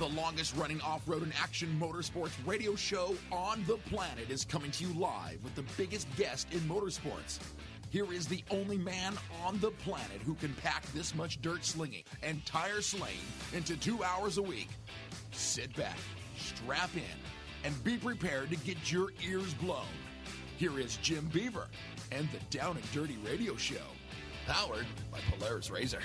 The longest-running off-road and action motorsports radio show on the planet is coming to you live with the biggest guest in motorsports. Here is the only man on the planet who can pack this much dirt slinging and tire slaying into 2 hours a week. Sit back, strap in, and be prepared to get your ears blown. Here is Jim Beaver and the Down and Dirty Radio Show, powered by Polaris Razor.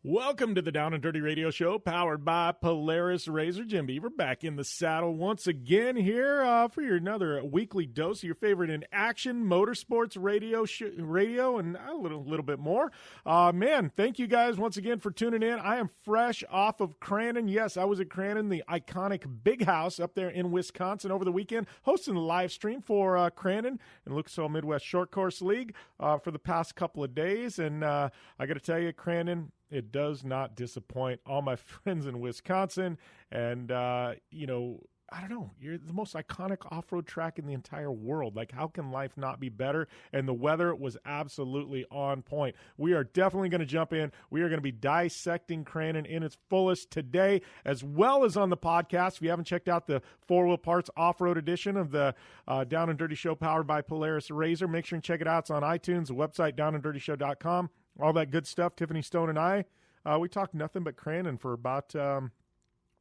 Welcome to the Down and Dirty Radio Show, powered by Polaris Razor. Jim Beaver back in the saddle once again here for your another weekly dose of your favorite in action motorsports radio and a little bit more. Man, thank you guys once again for tuning in. I am fresh off of Crandon. Yes, I was at Crandon, the iconic Big House up there in Wisconsin over the weekend, hosting the live stream for Crandon and Lucas Oil Midwest Short Course League for the past couple of days. And I got to tell you, Crandon, it does not disappoint. All my friends in Wisconsin, and, I don't know, you're the most iconic off-road track in the entire world. Like, how can life not be better? And the weather was absolutely on point. We are definitely going to jump in. We are going to be dissecting Crandon in its fullest today, as well as on the podcast. If you haven't checked out the 4-Wheel Parts off-road edition of the Down and Dirty Show powered by Polaris Razor, make sure and check it out. It's on iTunes, the website, downanddirtyshow.com. All that good stuff. Tiffany Stone and I, we talked nothing but Crandon for about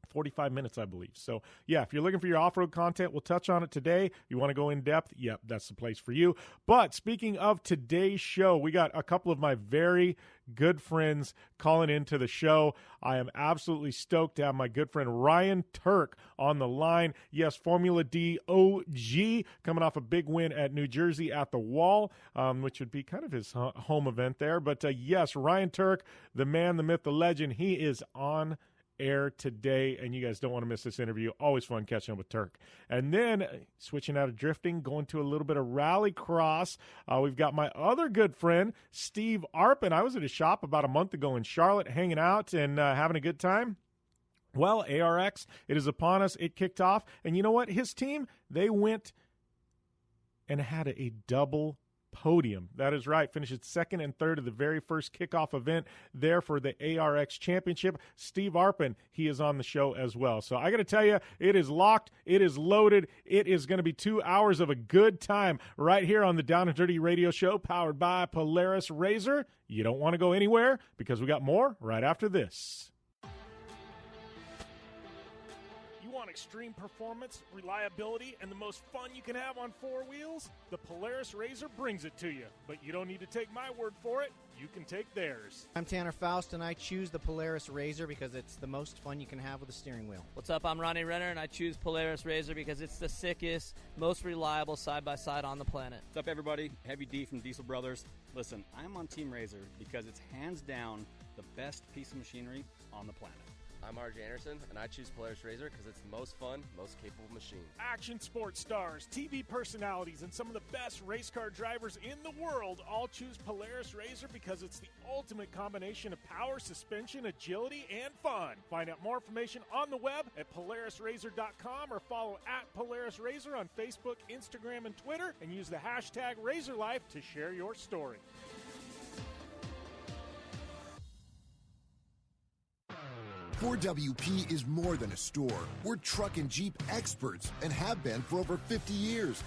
45 minutes, I believe. So, yeah, if you're looking for your off-road content, we'll touch on it today. You want to go in depth? Yep, that's the place for you. But speaking of today's show, we got a couple of my very good friends calling into the show. I am absolutely stoked to have my good friend Ryan Tuerck on the line. Yes, Formula D OG, coming off a big win at New Jersey at the Wall, which would be kind of his home event there. But yes, Ryan Tuerck, the man, the myth, the legend, he is on air today, and you guys don't want to miss this interview. Always fun catching up with Tuerck. And then switching out of drifting, going to a little bit of rallycross. We've got my other good friend, Steve Arpin. I was at his shop about a month ago in Charlotte, hanging out and having a good time. Well, ARX, it is upon us. It kicked off, and you know what? His team, they went and had a double podium. That is right. Finished second and third of the very first kickoff event there for the ARX Championship. Steve Arpin, he is on the show as well. So I got to tell you, it is locked. It is loaded. It is going to be 2 hours of a good time right here on the Down and Dirty Radio Show, powered by Polaris Razor. You don't want to go anywhere because we got more right after this. Extreme performance, reliability, and the most fun you can have on 4 wheels? The Polaris Razor brings it to you. But you don't need to take my word for it. You can take theirs. I'm Tanner Faust, and I choose the Polaris Razor because it's the most fun you can have with a steering wheel. What's up? I'm Ronnie Renner, and I choose Polaris Razor because it's the sickest, most reliable side-by-side on the planet. What's up, everybody? Heavy D from Diesel Brothers. Listen, I'm on Team Razor because it's hands down the best piece of machinery on the planet. I'm RJ Anderson, and I choose Polaris Razor because it's the most fun, most capable machine. Action sports stars, TV personalities, and some of the best race car drivers in the world all choose Polaris Razor because it's the ultimate combination of power, suspension, agility, and fun. Find out more information on the web at PolarisRazor.com or follow at Polaris Razor on Facebook, Instagram, and Twitter, and use the hashtag RazorLife to share your story. 4WP is more than a store. We're truck and Jeep experts and have been for over 50 years.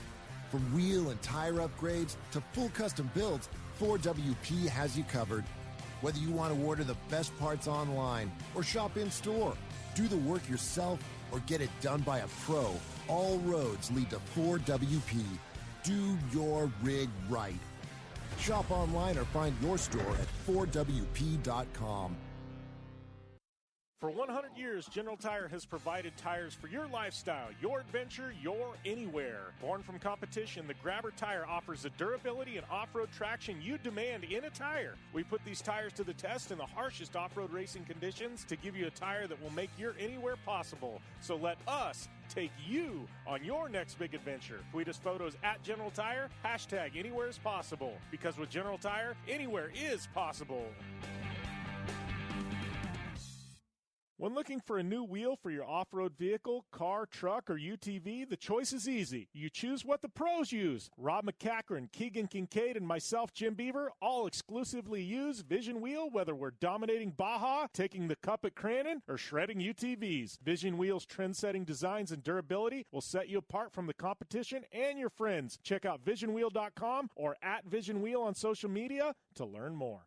From wheel and tire upgrades to full custom builds, 4WP has you covered. Whether you want to order the best parts online or shop in store, do the work yourself or get it done by a pro, all roads lead to 4WP. Do your rig right. Shop online or find your store at 4WP.com. For 100 years, General Tire has provided tires for your lifestyle, your adventure, your anywhere. Born from competition, the Grabber tire offers the durability and off-road traction you demand in a tire. We put these tires to the test in the harshest off-road racing conditions to give you a tire that will make your anywhere possible. So let us take you on your next big adventure. Tweet us photos at General Tire, hashtag anywhere is possible. Because with General Tire, anywhere is possible. When looking for a new wheel for your off-road vehicle, car, truck, or UTV, the choice is easy. You choose what the pros use. Rob McCachran, Keegan Kincaid, and myself, Jim Beaver, all exclusively use Vision Wheel, whether we're dominating Baja, taking the cup at Crandon, or shredding UTVs. Vision Wheel's trend-setting designs and durability will set you apart from the competition and your friends. Check out visionwheel.com or at Vision Wheel on social media to learn more.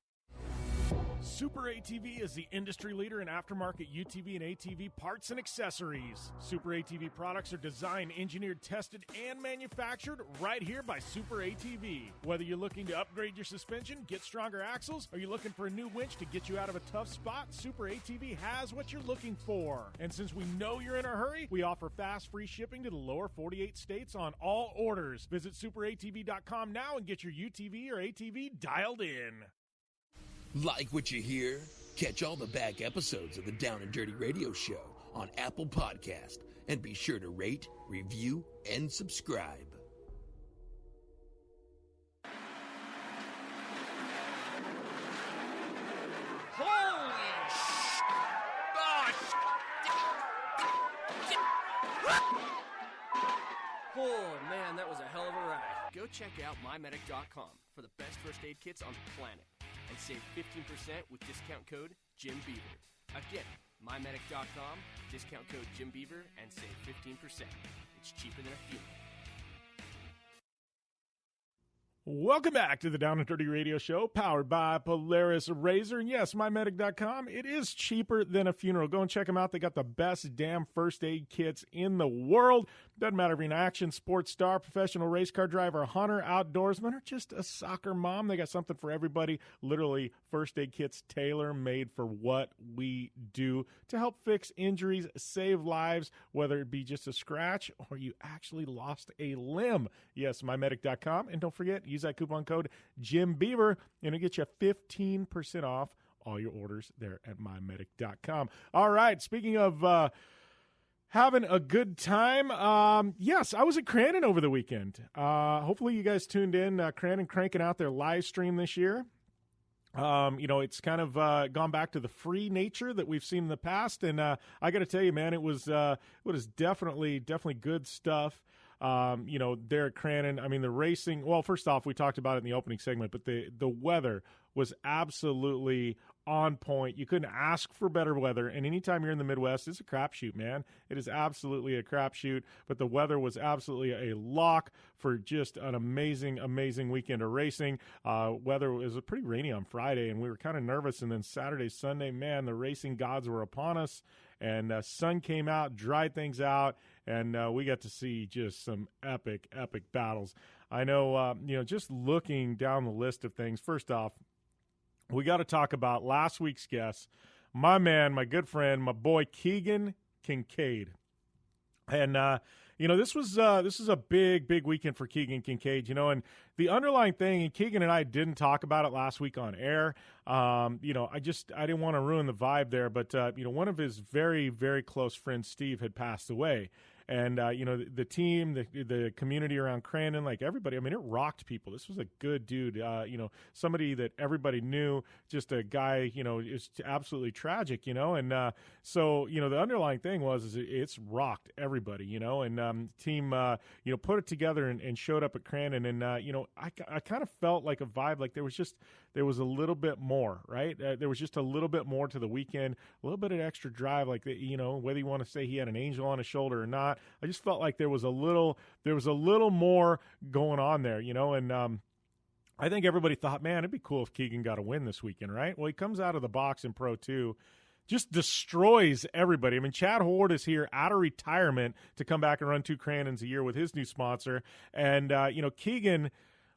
Super ATV is the industry leader in aftermarket UTV and ATV parts and accessories. Super ATV products are designed, engineered, tested, and manufactured right here by Super ATV. Whether you're looking to upgrade your suspension, get stronger axles, or you're looking for a new winch to get you out of a tough spot, Super ATV has what you're looking for. And since we know you're in a hurry, we offer fast, free shipping to the lower 48 states on all orders. Visit superatv.com now and get your UTV or ATV dialed in. Like what you hear? Catch all the back episodes of the Down and Dirty Radio Show on Apple Podcast, and be sure to rate, review, and subscribe. Oh man, that was a hell of a ride. Go check out mymedic.com for the best first aid kits on the planet and save 15% with discount code Jim Beaver. Again, mymedic.com, discount code Jim Beaver, and save 15%. It's cheaper than a funeral. Welcome back to the Down and Dirty Radio Show, powered by Polaris Razor. And yes, mymedic.com, it is cheaper than a funeral. Go and check them out. They got the best damn first aid kits in the world. Doesn't matter if you're an action sports star, professional race car driver, hunter, outdoorsman, or just a soccer mom. They got something for everybody. Literally, first aid kits tailor-made for what we do to help fix injuries, save lives, whether it be just a scratch or you actually lost a limb. Yes, mymedic.com. And don't forget, use that coupon code Jim Beaver, and it'll get you 15% off all your orders there at mymedic.com. All right, speaking of having a good time, yes, I was at Crandon over the weekend. Hopefully you guys tuned in. Crandon cranking out their live stream this year. It's kind of gone back to the free nature that we've seen in the past, and I got to tell you, man, it was definitely good stuff. There at Crandon, I mean, the racing, well, first off, we talked about it in the opening segment, but the weather was absolutely on point. You couldn't ask for better weather, and anytime you're in the Midwest, it's a crapshoot, man. It is absolutely a crapshoot, but the weather was absolutely a lock for just an amazing, amazing weekend of racing. Weather was pretty rainy on Friday, and we were kind of nervous, and then Saturday, Sunday, man, the racing gods were upon us, and sun came out, dried things out, and we got to see just some epic, epic battles. I know, just looking down the list of things, first off, we got to talk about last week's guest, my man, my good friend, my boy Keegan Kincaid. And, this is a big, big weekend for Keegan Kincaid, and the underlying thing, and Keegan and I didn't talk about it last week on air. I didn't want to ruin the vibe there, but, one of his very, very close friends, Steve, had passed away. And, the team, the community around Crandon, like everybody, I mean, it rocked people. This was a good dude, somebody that everybody knew, just a guy, it's absolutely tragic, and so, the underlying thing was it's rocked everybody, and team, put it together and showed up at Crandon. And, I kind of felt like a vibe, like there was a little bit more, right? There was just a little bit more to the weekend, a little bit of extra drive, like, whether you want to say he had an angel on his shoulder or not. I just felt like there was a little more going on there, and I think everybody thought, man, it'd be cool if Keegan got a win this weekend, right? Well, he comes out of the box in Pro 2, just destroys everybody. I mean, Chad Horde is here out of retirement to come back and run 2 Crandons a year with his new sponsor, and Keegan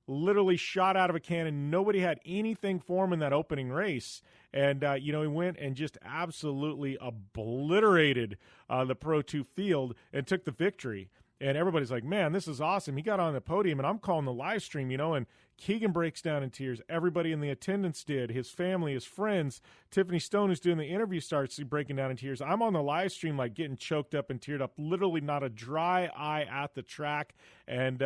literally shot out of a cannon. Nobody had anything for him in that opening race. And, he went and just absolutely obliterated the Pro 2 field and took the victory. And everybody's like, man, this is awesome. He got on the podium, and I'm calling the live stream, and Keegan breaks down in tears. Everybody in the attendance did. His family, his friends. Tiffany Stone, who's doing the interview, starts breaking down in tears. I'm on the live stream, like, getting choked up and teared up. Literally not a dry eye at the track. And,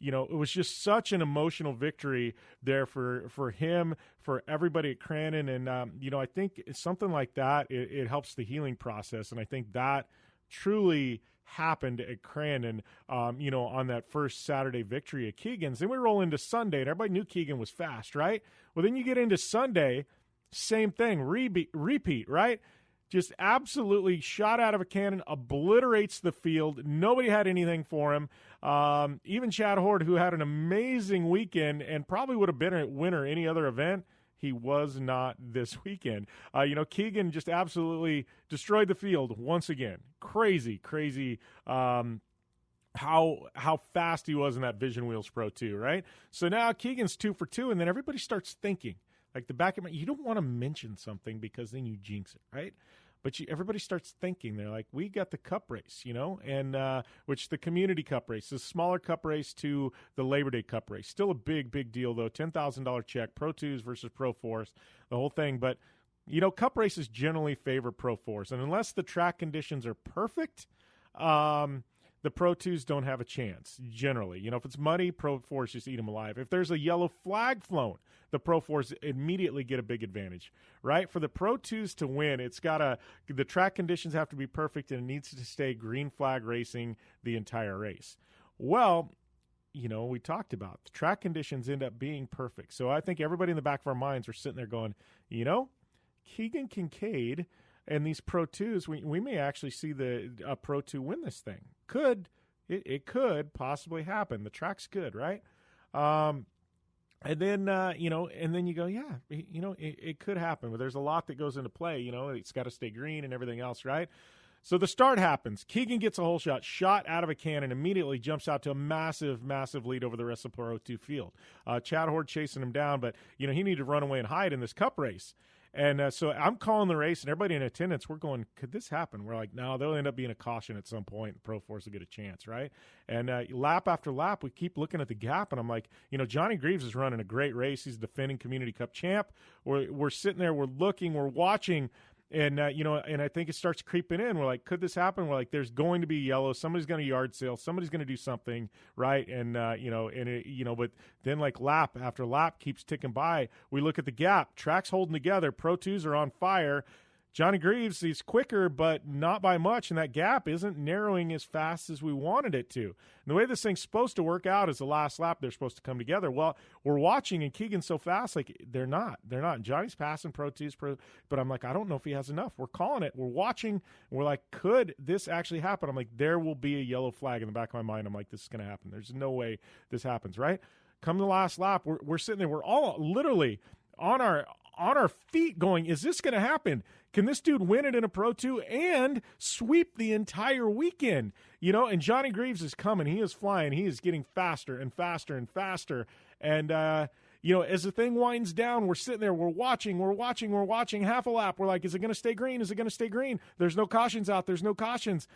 it was just such an emotional victory there for him, for everybody at Crandon. And, I think something like that, it helps the healing process. And I think that truly happened at Crandon, on that first Saturday victory at Keegan's. Then we roll into Sunday, and everybody knew Keegan was fast, right? Well, then you get into Sunday, same thing, repeat, right? Just absolutely shot out of a cannon, obliterates the field. Nobody had anything for him. Even Chad Horde, who had an amazing weekend and probably would have been a winner any other event, he was not this weekend. Keegan just absolutely destroyed the field once again. Crazy, how fast he was in that Vision Wheels Pro 2, right? So now Keegan's 2 for 2, and then everybody starts thinking. Like the back of my, you don't want to mention something because then you jinx it, right? But everybody starts thinking. They're like, we got the cup race, and which the community cup race, the smaller cup race to the Labor Day cup race. Still a big deal, though. $10,000 check, Pro 2s versus Pro 4s, the whole thing. But, cup races generally favor Pro 4s. And unless the track conditions are perfect, the Pro 2s don't have a chance, generally. If it's muddy, Pro 4s just eat them alive. If there's a yellow flag flown, the Pro 4s immediately get a big advantage, right? For the Pro 2s to win, the track conditions have to be perfect, and it needs to stay green flag racing the entire race. Well, we talked about the track conditions end up being perfect. So I think everybody in the back of our minds are sitting there going, Keegan Kincaid and these Pro 2s, we may actually see the Pro 2 win this thing. It could possibly happen. The track's good, right? And then, and then you go, yeah, it could happen. But there's a lot that goes into play. It's got to stay green and everything else, right? So the start happens. Keegan gets a hole shot out of a cannon, immediately jumps out to a massive lead over the rest of the Pro 2 field. Chad Horde chasing him down, but, he needed to run away and hide in this cup race. And so I'm calling the race, and everybody in attendance, we're going, could this happen? We're like, no, there'll end up being a caution at some point. Pro 4s will get a chance, right? And lap after lap, we keep looking at the gap, and I'm like, Johnny Greaves is running a great race. He's defending Community Cup champ. We're sitting there, we're looking, we're watching, and, and I think it starts creeping in. We're like, could this happen? We're like, there's going to be yellow. Somebody's going to yard sale. Somebody's going to do something, right? And, but then like lap after lap keeps ticking by. We look at the gap. Track's holding together. Pro 2s are on fire. Johnny Greaves, he's quicker, but not by much, and that gap isn't narrowing as fast as we wanted it to. And the way this thing's supposed to work out is the last lap, they're supposed to come together. Well, we're watching, and Keegan's so fast, like, they're not. Johnny's passing Pro 2s, but I'm like, I don't know if he has enough. We're calling it. We're watching, and we're like, could this actually happen? I'm like, there will be a yellow flag in the back of my mind. I'm like, this is going to happen. There's no way this happens, right? Come the last lap, we're sitting there. We're all literally on our feet going, is this going to happen? Can this dude win it in a Pro 2 and sweep the entire weekend? And Johnny Greaves is coming. He is flying. He is getting faster and faster and faster. And, as the thing winds down, we're sitting there, we're watching half a lap. We're like, is it going to stay green? Is it going to stay green? There's no cautions out. There's no cautions.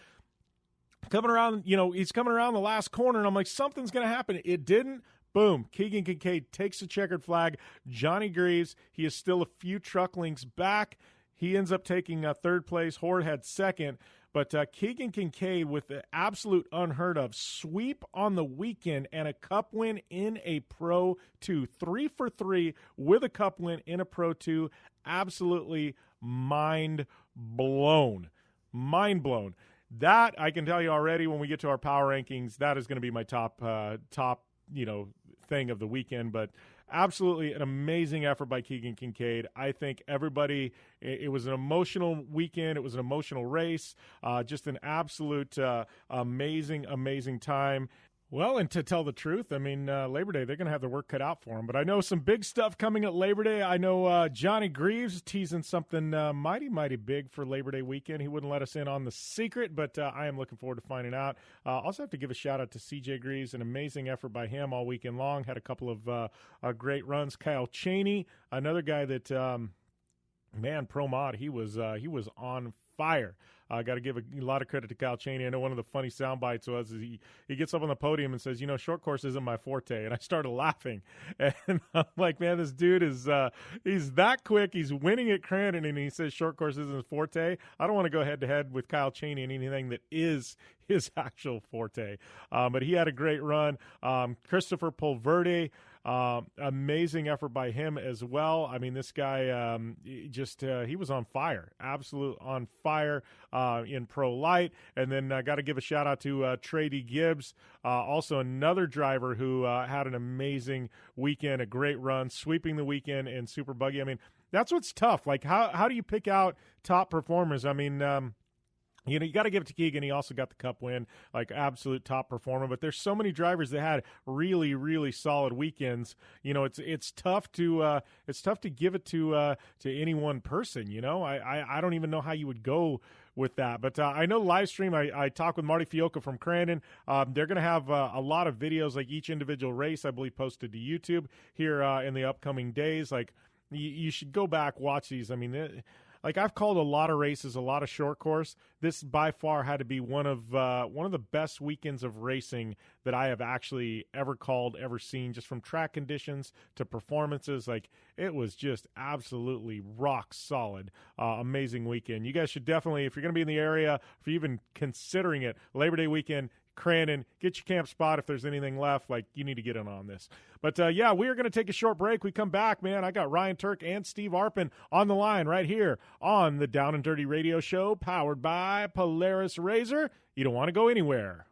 Coming around, he's coming around the last corner, and I'm like, something's going to happen. It didn't. Boom. Keegan Kincaid takes the checkered flag. Johnny Greaves, he is still a few truck lengths back. He ends up taking third place. Horde had second. But Keegan Kincaid with the absolute unheard of sweep on the weekend and a cup win in a Pro 2. 3 for 3 with a cup win in a Pro 2. Absolutely mind blown. Mind blown. That, I can tell you already when we get to our power rankings, that is going to be my top thing of the weekend. But absolutely an amazing effort by Keegan Kincaid. I think everybody, it was an emotional weekend. It was an emotional race. Just an absolute amazing time. Well, and to tell the truth, I mean, Labor Day, they're going to have their work cut out for them. But I know some big stuff coming at Labor Day. I know Johnny Greaves teasing something mighty big for Labor Day weekend. He wouldn't let us in on the secret, but I am looking forward to finding out. Also have to give a shout-out to CJ Greaves, an amazing effort by him all weekend long. Had a couple of great runs. Kyle Cheney, another guy that Man, Pro Mod, he was on fire. I got to give a lot of credit to Kyle Chaney. I know one of the funny sound bites was he gets up on the podium and says, short course isn't my forte. And I started laughing. And I'm like, man, this dude is he's that quick. He's winning at Crandon, and he says short course isn't his forte. I don't want to go head-to-head with Kyle Chaney in anything that is his actual forte. But he had a great run. Christopher Polverde, amazing effort by him as well. I mean, this guy he was on fire, absolute on fire in Pro Light. And then I got to give a shout out to Trey D. Gibbs, also another driver who had an amazing weekend, a great run, sweeping the weekend in Super Buggy. I mean, that's what's tough. Like, how do you pick out top performers? I mean, you got to give it to Keegan. He also got the Cup win, like absolute top performer. But there's so many drivers that had really, really solid weekends. It's tough to give it to any one person. I don't even know how you would go with that. But I know live stream. I talked with Marty Fiocca from Crandon. They're going to have a lot of videos, like each individual race, I believe, posted to YouTube here in the upcoming days. Like you should go back, watch these. I mean. Like, I've called a lot of races, a lot of short course. This by far had to be one of the best weekends of racing that I have actually ever called, ever seen, just from track conditions to performances. Like, it was just absolutely rock solid. Amazing weekend. You guys should definitely, if you're going to be in the area, if you're even considering it, Labor Day weekend, Crandon, get your camp spot if there's anything left. Like, you need to get in on this. But, yeah, we are going to take a short break. We come back, man. I got Ryan Tuerck and Steve Arpin on the line right here on the Down and Dirty Radio Show, powered by Polaris Razor. You don't want to go anywhere.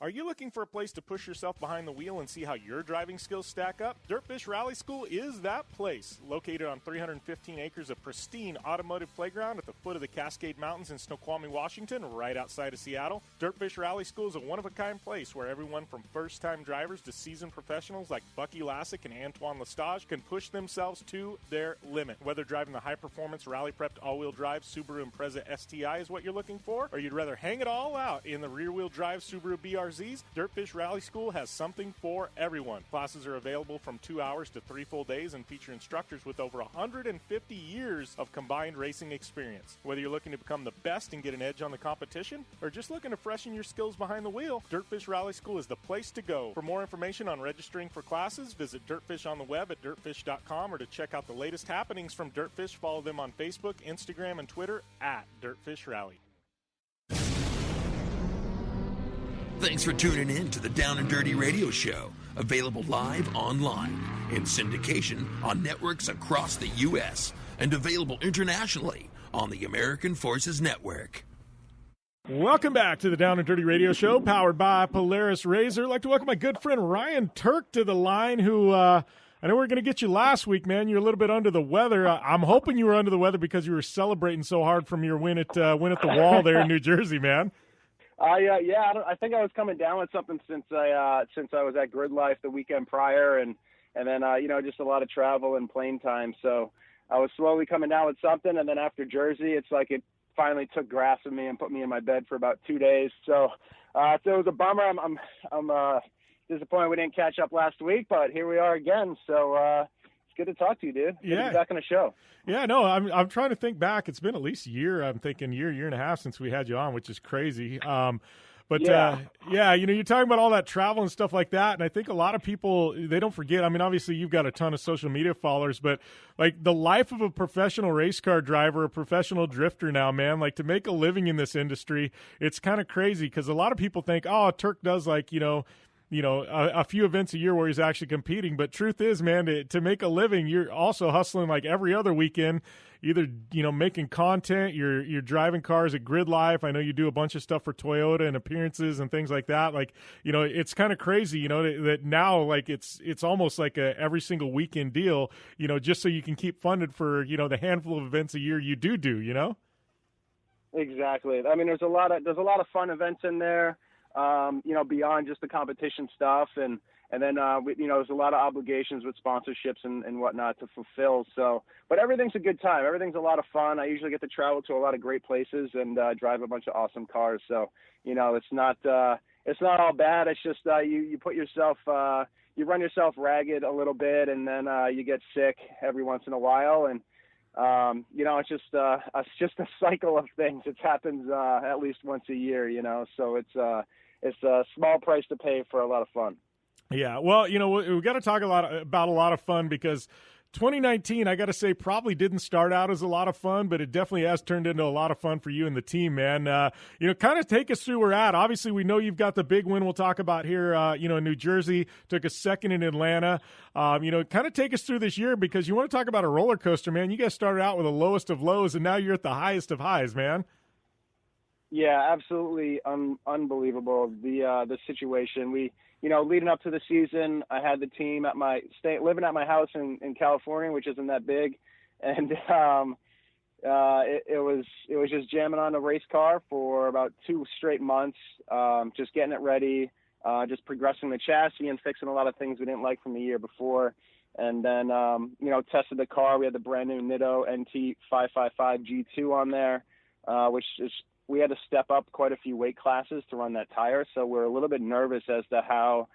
Are you looking for a place to push yourself behind the wheel and see how your driving skills stack up? Dirtfish Rally School is that place. Located on 315 acres of pristine automotive playground at the foot of the Cascade Mountains in Snoqualmie, Washington, right outside of Seattle, Dirtfish Rally School is a one-of-a-kind place where everyone from first-time drivers to seasoned professionals like Bucky Lassick and Antoine Lestage can push themselves to their limit. Whether driving the high-performance rally-prepped all-wheel drive Subaru Impreza STI is what you're looking for, or you'd rather hang it all out in the rear-wheel drive Subaru BRZ, Dirtfish Rally School has something for everyone. Classes are available from 2 hours to 3 full days and feature instructors with over 150 years of combined racing experience. Whether you're looking to become the best and get an edge on the competition, or just looking to freshen your skills behind the wheel, Dirtfish Rally School is the place to go. For more information on registering for classes, visit Dirtfish on the web at dirtfish.com, or to check out the latest happenings from Dirtfish, follow them on Facebook, Instagram, and Twitter at Dirtfish Rally. Thanks for tuning in to the Down and Dirty Radio Show, available live online, in syndication on networks across the U.S., and available internationally on the American Forces Network. Welcome back to the Down and Dirty Radio Show, powered by Polaris Razor. I'd like to welcome my good friend Ryan Tuerck to the line, who I know we were going to get you last week, man. You're a little bit under the weather. I'm hoping you were under the weather because you were celebrating so hard from your win at the Wall there in New Jersey, man. I think I was coming down with something since I was at Grid Life the weekend prior, and then just a lot of travel and plane time. So I was slowly coming down with something, and then after Jersey, it's like it finally took grasp of me and put me in my bed for about 2 days. So it was a bummer. I'm disappointed we didn't catch up last week, but here we are again. So it's good to talk to you, dude. Good to be back on the show. Yeah, no, I'm trying to think back. It's been at least a year. I'm thinking year and a half since we had you on, which is crazy. You're talking about all that travel and stuff like that, and I think a lot of people, they don't forget. I mean, obviously you've got a ton of social media followers, but like the life of a professional race car driver, a professional drifter now, man, like to make a living in this industry, it's kind of crazy because a lot of people think, oh, Tuerck does like, a few events a year where he's actually competing. But truth is, man, to make a living, you're also hustling like every other weekend, either, making content, you're driving cars at Grid Life. I know you do a bunch of stuff for Toyota and appearances and things like that. Like, it's kind of crazy, that now like it's almost like a every single weekend deal, just so you can keep funded for, the handful of events a year you do. Exactly. I mean, there's a lot of fun events in there. Beyond just the competition stuff. And then, there's a lot of obligations with sponsorships and whatnot to fulfill. So, but everything's a good time. Everything's a lot of fun. I usually get to travel to a lot of great places and drive a bunch of awesome cars. So, it's not all bad. It's just you put yourself, you run yourself ragged a little bit, and then you get sick every once in a while. And it's just a cycle of things. It happens at least once a year, so it's a small price to pay for a lot of fun. Yeah, well, we got to talk about a lot of fun, because 2019, I got to say, probably didn't start out as a lot of fun, but it definitely has turned into a lot of fun for you and the team, man. Kind of take us through where we're at. Obviously, we know you've got the big win we'll talk about here, in New Jersey, took a second in Atlanta. Kind of take us through this year, because you want to talk about a roller coaster, man. You guys started out with the lowest of lows, and now you're at the highest of highs, man. Yeah, absolutely unbelievable. The situation. Leading up to the season, I had the team living at my house in California, which isn't that big, and it was just jamming on a race car for about 2 straight months, just getting it ready, just progressing the chassis and fixing a lot of things we didn't like from the year before, and then tested the car. We had the brand new Nitto NT 555 G2 on there, which is. We had to step up quite a few weight classes to run that tire, so we're a little bit nervous as to how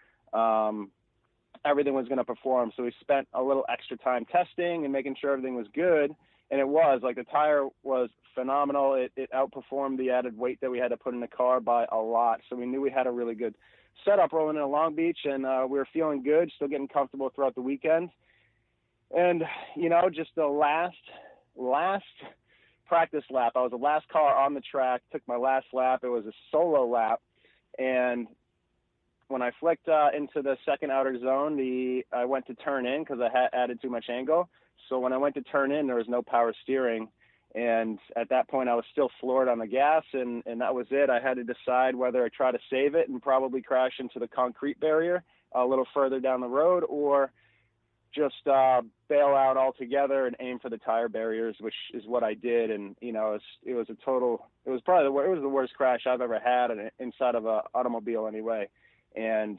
everything was going to perform. So we spent a little extra time testing and making sure everything was good, and it was. Like, the tire was phenomenal. It outperformed the added weight that we had to put in the car by a lot, so we knew we had a really good setup rolling into Long Beach, and we were feeling good, still getting comfortable throughout the weekend. And, just the last practice lap. I was the last car on the track, took my last lap. It was a solo lap. And when I flicked into the second outer zone, I went to turn in because I had added too much angle. So when I went to turn in, there was no power steering. And at that point, I was still floored on the gas, and that was it. I had to decide whether I try to save it and probably crash into the concrete barrier a little further down the road, or just bail out altogether and aim for the tire barriers, which is what I did. And, it was the worst crash I've ever had inside of an automobile anyway. And,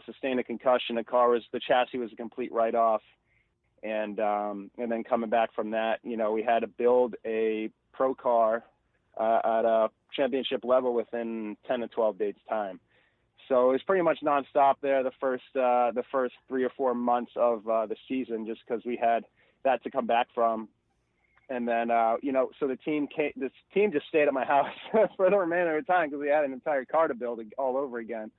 sustained a concussion. The chassis was a complete write-off. And then coming back from that, we had to build a pro car at a championship level within 10 to 12 days time. So it was pretty much nonstop there the first 3 or 4 months of the season, just because we had that to come back from. And then, so this team just stayed at my house for the remainder of the time because we had an entire car to build all over again.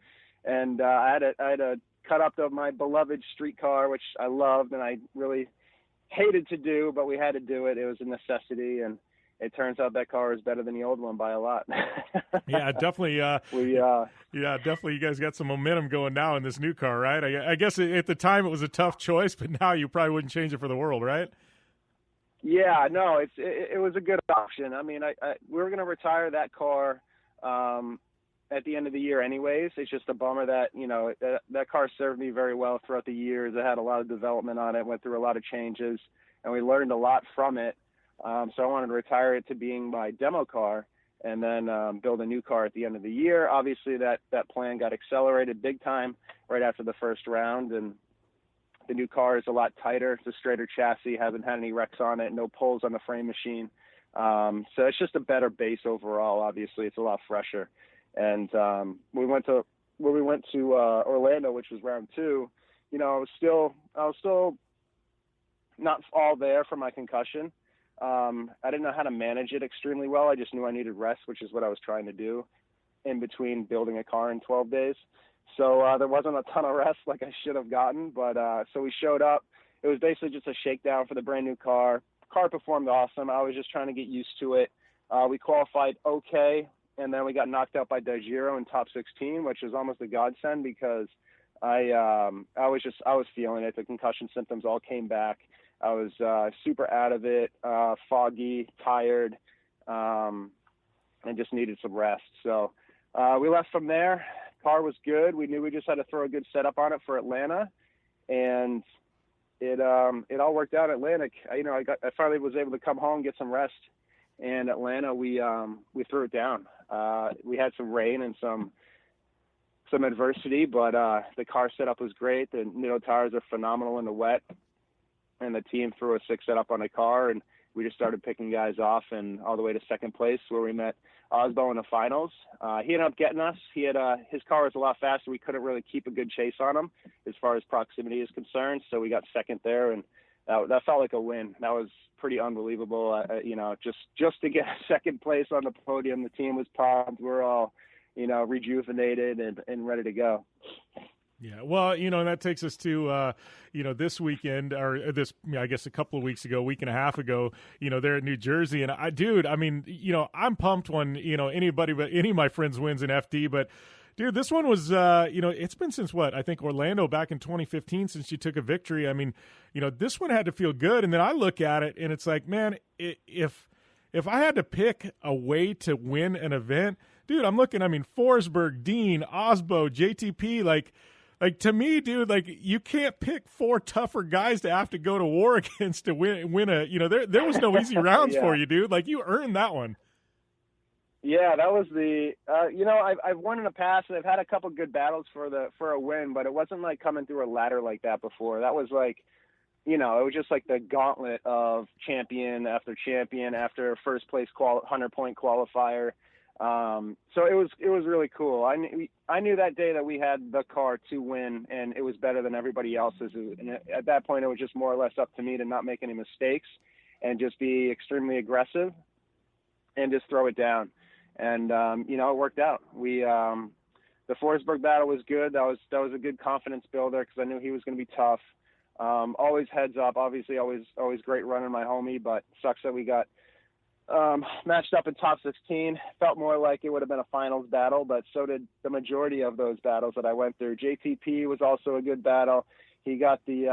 And I had to cut up my beloved street car, which I loved and I really hated to do, but we had to do it. It was a necessity, and it turns out that car is better than the old one by a lot. Yeah, definitely. Definitely. You guys got some momentum going now in this new car, right? I guess at the time it was a tough choice, but now you probably wouldn't change it for the world, right? Yeah, no, it was a good option. I mean, we were going to retire that car at the end of the year anyways. It's just a bummer that, that car served me very well throughout the years. It had a lot of development on it, went through a lot of changes, and we learned a lot from it. So I wanted to retire it to being my demo car and then build a new car at the end of the year. Obviously, that plan got accelerated big time right after the first round, and the new car is a lot tighter. It's a straighter chassis, hasn't had any wrecks on it, no pulls on the frame machine. So it's just a better base overall. Obviously, it's a lot fresher. And we went to Orlando, which was round 2. I was still not all there for my concussion. I didn't know how to manage it extremely well. I just knew I needed rest, which is what I was trying to do in between building a car in 12 days. So there wasn't a ton of rest like I should have gotten. But so we showed up. It was basically just a shakedown for the brand new car. Car performed awesome. I was just trying to get used to it. We qualified okay, and then we got knocked out by Daijiro in top 16, which was almost a godsend because I was feeling it. The concussion symptoms all came back. I was super out of it, foggy, tired, and just needed some rest. So we left from there. Car was good. We knew we just had to throw a good setup on it for Atlanta, and it all worked out. Atlanta, I finally was able to come home, get some rest. And Atlanta, we threw it down. We had some rain and some adversity, but the car setup was great. The Nitto tires are phenomenal in the wet. And the team threw a 6 setup on the car, and we just started picking guys off and all the way to second place where we met Osbo in the finals. He ended up getting us. He had his car was a lot faster. We couldn't really keep a good chase on him as far as proximity is concerned, so we got second there, and that felt like a win. That was pretty unbelievable. Just to get second place on the podium, the team was pumped. We're all, rejuvenated and ready to go. Yeah, well, and that takes us to, this weekend, or this, I guess a couple of weeks ago, week and a half ago, there at New Jersey. And I'm pumped when, any of my friends wins in FD. But, dude, this one was, it's been since I think Orlando back in 2015 since you took a victory. I mean, this one had to feel good. And then I look at it and it's like, man, if I had to pick a way to win an event, dude, I'm looking, Forsberg, Dean, Osbo, JTP, like to me, dude, like you can't pick 4 tougher guys to have to go to war against to win a, there was no easy rounds for you, dude. Like you earned that one. Yeah, that was the, I've won in the past and I've had a couple good battles for a win, but it wasn't like coming through a ladder like that before. That was like, it was just like the gauntlet of champion after first place 100-point qualifier. So it was really cool. I knew that day that we had the car to win, and it was better than everybody else's. And at that point, it was just more or less up to me to not make any mistakes and just be extremely aggressive and just throw it down. And it worked out. The Forsberg battle was good. That was a good confidence builder because I knew he was going to be tough. Always heads up. Obviously, always great running my homie, but sucks that we got matched up in top 16. Felt more like it would have been a finals battle, but so did the majority of those battles that I went through. JTP was also a good battle. He got the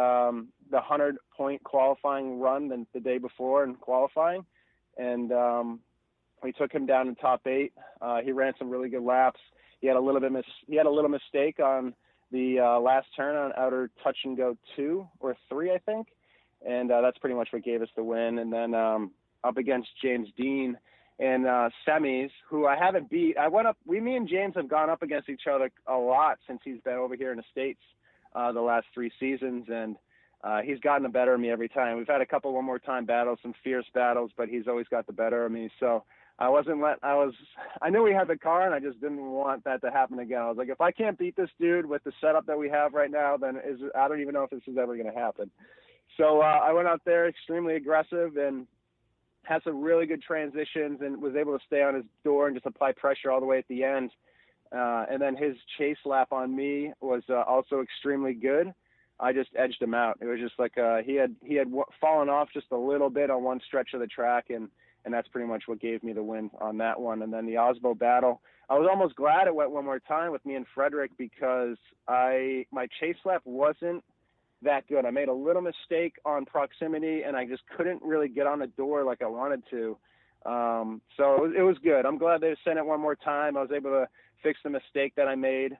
100-point qualifying run the day before in qualifying, and we took him down in top 8. He ran some really good laps. He had a little mistake on the last turn on outer touch and go 2 or 3, I think, and that's pretty much what gave us the win. And then up against James Dean in semis, who I haven't beat. Me and James have gone up against each other a lot since he's been over here in the States the last 3 seasons, and he's gotten the better of me every time. We've had a couple one more time battles, some fierce battles, but he's always got the better of me. So I knew we had the car, and I just didn't want that to happen again. I was like, if I can't beat this dude with the setup that we have right now, then I don't even know if this is ever going to happen. So I went out there extremely aggressive and had some really good transitions and was able to stay on his door and just apply pressure all the way at the end. And then his chase lap on me was also extremely good. I just edged him out. It was just like he had fallen off just a little bit on one stretch of the track, and that's pretty much what gave me the win on that one. And then the Osbo battle, I was almost glad it went one more time with me and Frederick because my chase lap wasn't that good. I made a little mistake on proximity, and I just couldn't really get on the door like I wanted to. So it was good. I'm glad they sent it one more time. I was able to fix the mistake that I made,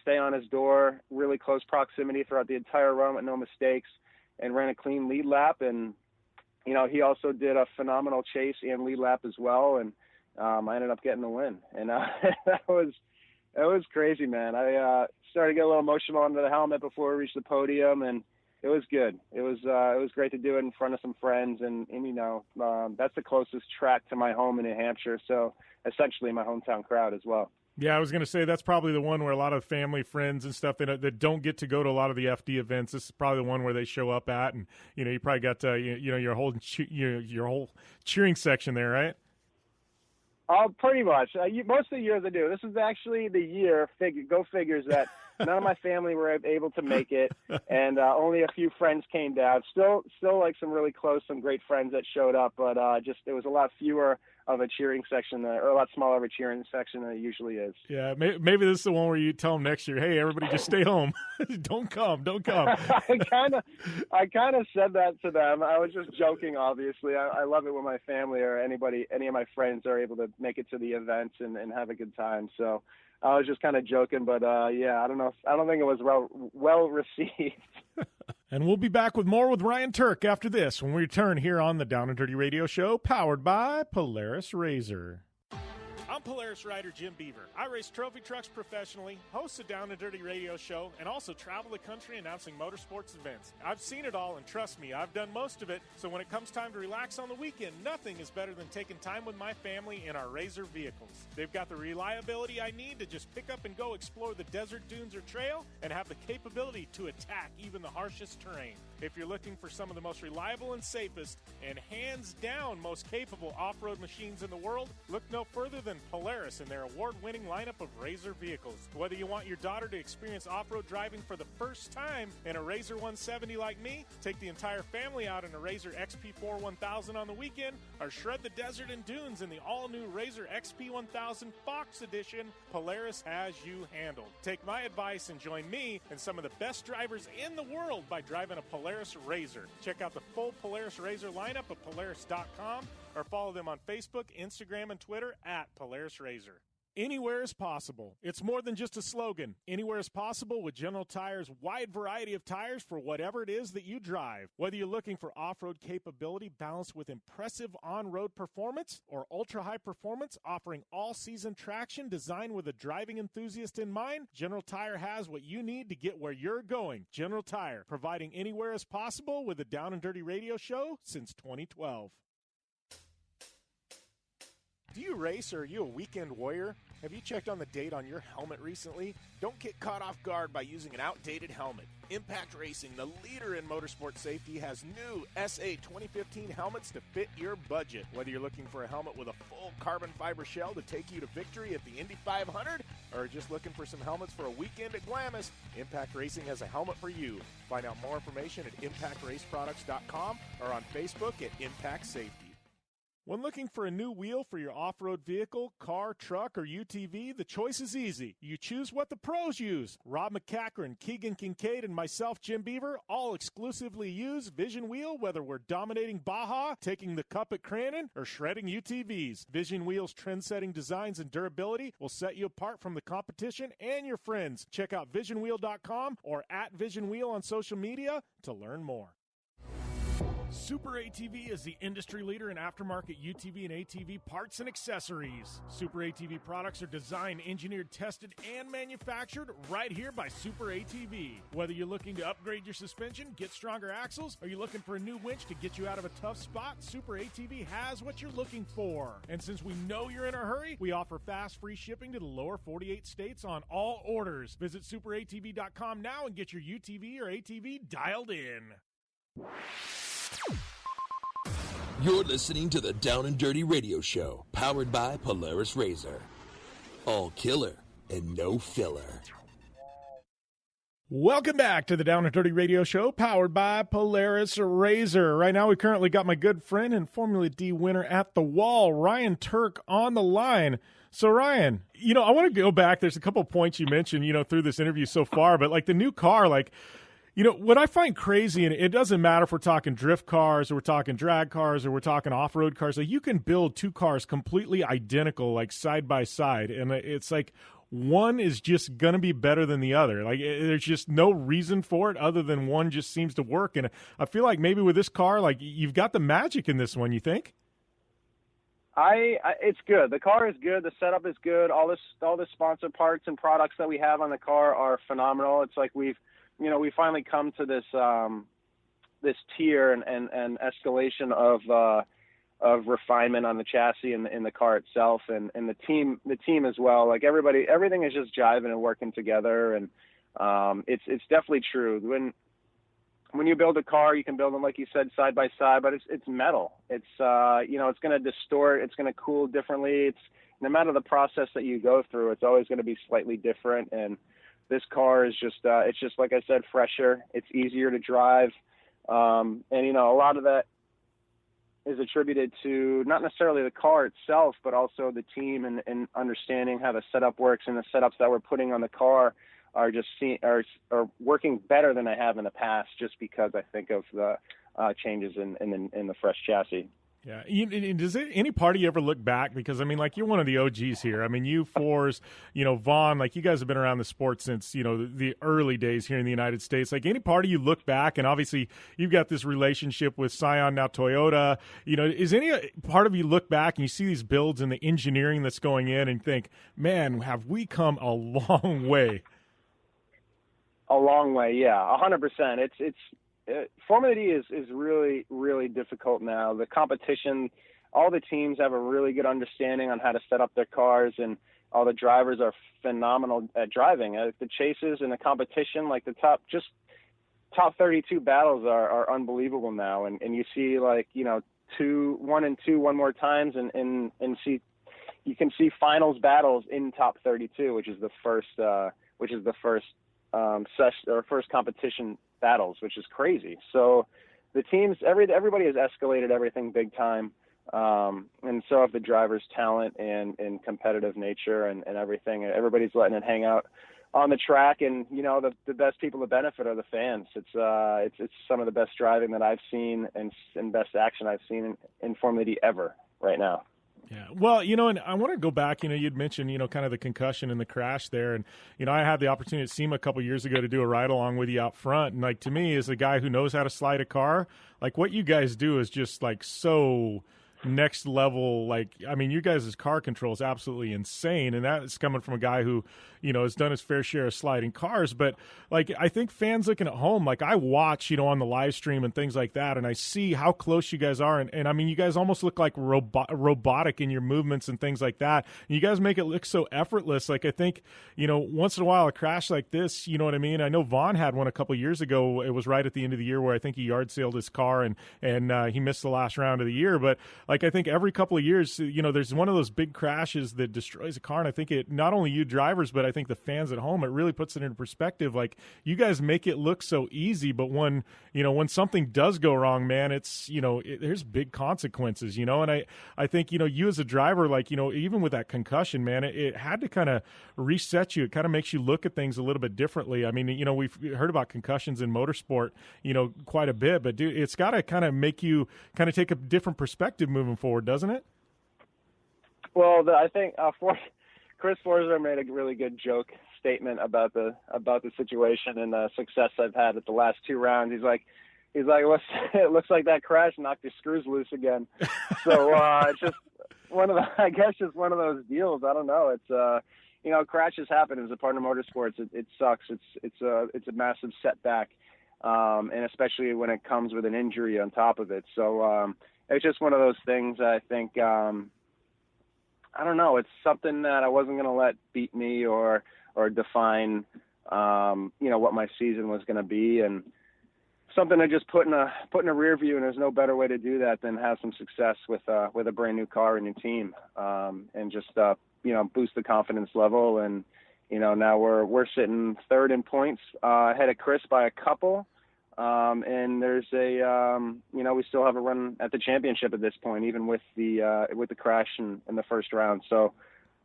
stay on his door, really close proximity throughout the entire run with no mistakes, and ran a clean lead lap. And, he also did a phenomenal chase and lead lap as well. And I ended up getting the win. And it was crazy, man. I started to get a little emotional under the helmet before we reached the podium, and it was good. It was great to do it in front of some friends, and that's the closest track to my home in New Hampshire, so essentially my hometown crowd as well. Yeah, I was going to say that's probably the one where a lot of family, friends, and stuff that don't get to go to a lot of the FD events. This is probably the one where they show up at, and you probably got your whole cheering section there, right? Pretty much. Most of the years I do. This is actually the year, go figures, that none of my family were able to make it, and only a few friends came down. Still like some really close, some great friends that showed up, but it was a lot fewer of a cheering section, or a lot smaller of a cheering section than it usually is. Yeah, maybe this is the one where you tell them next year, hey, everybody just stay home. Don't come. I kind of said that to them. I was just joking, obviously. I love it when my family or any of my friends are able to make it to the events and have a good time. So I was just kind of joking, but yeah, I don't know. I don't think it was well received. And we'll be back with more with Ryan Tuerck after this when we return here on the Down and Dirty Radio Show, powered by Polaris RZR. I'm Polaris rider Jim Beaver. I race trophy trucks professionally, host a Down and Dirty radio show, and also travel the country announcing motorsports events. I've seen it all, and trust me, I've done most of it, so when it comes time to relax on the weekend, nothing is better than taking time with my family in our Razor vehicles. They've got the reliability I need to just pick up and go explore the desert, dunes, or trail, and have the capability to attack even the harshest terrain. If you're looking for some of the most reliable and safest, and hands down most capable off-road machines in the world, look no further than Polaris and their award-winning lineup of Razor vehicles. Whether you want your daughter to experience off-road driving for the first time in a Razor 170 like me, take the entire family out in a Razor XP4 1000 on the weekend, or shred the desert and dunes in the all-new Razor XP 1000 Fox Edition, Polaris has you handled. Take my advice and join me and some of the best drivers in the world by driving a Polaris Razor. Check out the full Polaris Razor lineup at Polaris.com or follow them on Facebook, Instagram, and Twitter at Polaris Razor. Anywhere is possible. It's more than just a slogan. Anywhere is possible with General Tire's wide variety of tires for whatever it is that you drive. Whether you're looking for off-road capability balanced with impressive on-road performance or ultra-high performance offering all-season traction designed with a driving enthusiast in mind, General Tire has what you need to get where you're going. General Tire, providing anywhere is possible with a Down and Dirty radio show since 2012. Do you race, or are you a weekend warrior? Have you checked on the date on your helmet recently? Don't get caught off guard by using an outdated helmet. Impact Racing, the leader in motorsport safety, has new SA 2015 helmets to fit your budget. Whether you're looking for a helmet with a full carbon fiber shell to take you to victory at the Indy 500, or just looking for some helmets for a weekend at Glamis, Impact Racing has a helmet for you. Find out more information at impactraceproducts.com or on Facebook at Impact Safety. When looking for a new wheel for your off-road vehicle, car, truck, or UTV, the choice is easy. You choose what the pros use. Rob McCachran, Keegan Kincaid, and myself, Jim Beaver, all exclusively use Vision Wheel, whether we're dominating Baja, taking the cup at Crandon, or shredding UTVs. Vision Wheel's trend-setting designs and durability will set you apart from the competition and your friends. Check out visionwheel.com or at Vision Wheel on social media to learn more. Super ATV is the industry leader in aftermarket UTV and ATV parts and accessories. Super ATV products are designed, engineered, tested, and manufactured right here by Super ATV. Whether you're looking to upgrade your suspension, get stronger axles, or you're looking for a new winch to get you out of a tough spot, Super ATV has what you're looking for. And since we know you're in a hurry, we offer fast, free shipping to the lower 48 states on all orders. Visit superatv.com now and get your UTV or ATV dialed in. You're listening to the Down and Dirty Radio Show, powered by Polaris Razor. All killer and no filler. Welcome back to the Down and Dirty Radio Show, powered by Polaris Razor. Right now, we currently got my good friend and Formula D winner at the wall, Ryan Tuerck, on the line. So, Ryan, I want to go back. There's a couple points you mentioned, through this interview so far, but like the new car, what I find crazy, and it doesn't matter if we're talking drift cars or we're talking drag cars or we're talking off-road cars, like you can build two cars completely identical, like side by side, and it's like one is just going to be better than the other. Like there's just no reason for it other than one just seems to work, and I feel like maybe with this car, like you've got the magic in this one, you think? It's good. The car is good. The setup is good. All the sponsor parts and products that we have on the car are phenomenal. It's like we finally come to this this tier and escalation of refinement on the chassis and in the car itself, and the team as well. Like everything is just jiving and working together, and it's definitely true. When you build a car, you can build them, like you said, side by side, but it's metal. It's it's going to distort. It's going to cool differently. It's no matter the process that you go through, it's always going to be slightly different. And this car is just, it's just, like I said, fresher. It's easier to drive. And, a lot of that is attributed to not necessarily the car itself, but also the team and understanding how the setup works, and the setups that we're putting on the car are working better than I have in the past, just because I think of the changes in the fresh chassis. Yeah. Does any part of you ever look back? Because, I mean, like, you're one of the OGs here. I mean, you fours, Vaughn, like, you guys have been around the sport since, the early days here in the United States. Like, any part of you look back, and obviously you've got this relationship with Scion, now Toyota. Is any part of you look back and you see these builds and the engineering that's going in and think, man, have we come a long way? A long way, yeah, 100%. Formula D is really, really difficult now. The competition, all the teams have a really good understanding on how to set up their cars, and all the drivers are phenomenal at driving. The chases and the competition, like the top 32 battles are unbelievable now. And you see, like, 1 and 2 one more times, and you can see finals battles in top 32, which is the first first competition battles, which is crazy. So the teams, everybody has escalated everything big time, and so have the drivers' talent and competitive nature and everything. Everybody's letting it hang out on the track, and the best people to benefit are the fans. It's some of the best driving that I've seen and best action I've seen in Formula D ever right now. Yeah. Well, and I want to go back, you'd mentioned, kind of the concussion and the crash there. And, I had the opportunity at SEMA a couple years ago to do a ride along with you out front. And, like, to me, as a guy who knows how to slide a car, like, what you guys do is just, like, so next level. Like, I mean, you guys' car control is absolutely insane. And that is coming from a guy who, has done his fair share of sliding cars. But, like, I think fans looking at home, like, I watch, on the live stream and things like that, and I see how close you guys are. And I mean, you guys almost look like robotic in your movements and things like that. And you guys make it look so effortless. Like, I think, once in a while a crash like this, you know what I mean? I know Vaughn had one a couple years ago. It was right at the end of the year where I think he yard sailed his car and he missed the last round of the year. But, like, I think every couple of years, there's one of those big crashes that destroys a car. And I think it, not only you drivers, but I think the fans at home, it really puts it into perspective. Like, you guys make it look so easy, but when something does go wrong, man, it's, there's big consequences, and I think, you as a driver, like, even with that concussion, man, it had to kind of reset you. It kind of makes you look at things a little bit differently. I mean, we've heard about concussions in motorsport, quite a bit, but dude, it's got to kind of make you kind of take a different perspective moving forward, doesn't it? Well, I think Chris Forza made a really good joke statement about the situation and the success I've had at the last 2 rounds. He's like, it looks like that crash knocked your screws loose again. So it's just just one of those deals. I don't know. It's crashes happen as a part of motorsports. It sucks. It's a massive setback, and especially when it comes with an injury on top of it. So it's just one of those things. I think. I don't know. It's something that I wasn't going to let beat me or define, what my season was going to be, and something to just put in a rear view. And there's no better way to do that than have some success with a brand new car and your team, and just boost the confidence level. And now we're sitting 3rd in points, ahead of Chris by a couple. And there's we still have a run at the championship at this point, even with the crash in the first round. So,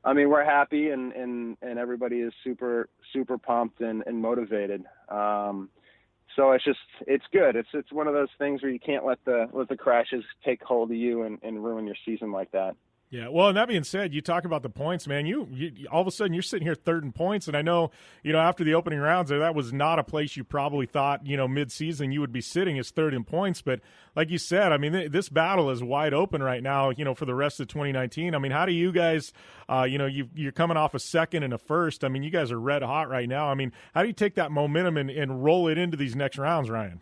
I mean, we're happy and everybody is super, super pumped and motivated. So it's good. It's one of those things where you can't let the crashes take hold of you and ruin your season like that. Yeah, well, and that being said, you talk about the points, man. You all of a sudden you're sitting here 3rd in points, and I know, after the opening rounds, that was not a place you probably thought, mid-season you would be sitting as 3rd in points. But like you said, I mean, this battle is wide open right now, for the rest of 2019. I mean, how do you guys, you're coming off a 2nd and a 1st. I mean, you guys are red hot right now. I mean, how do you take that momentum and roll it into these next rounds, Ryan?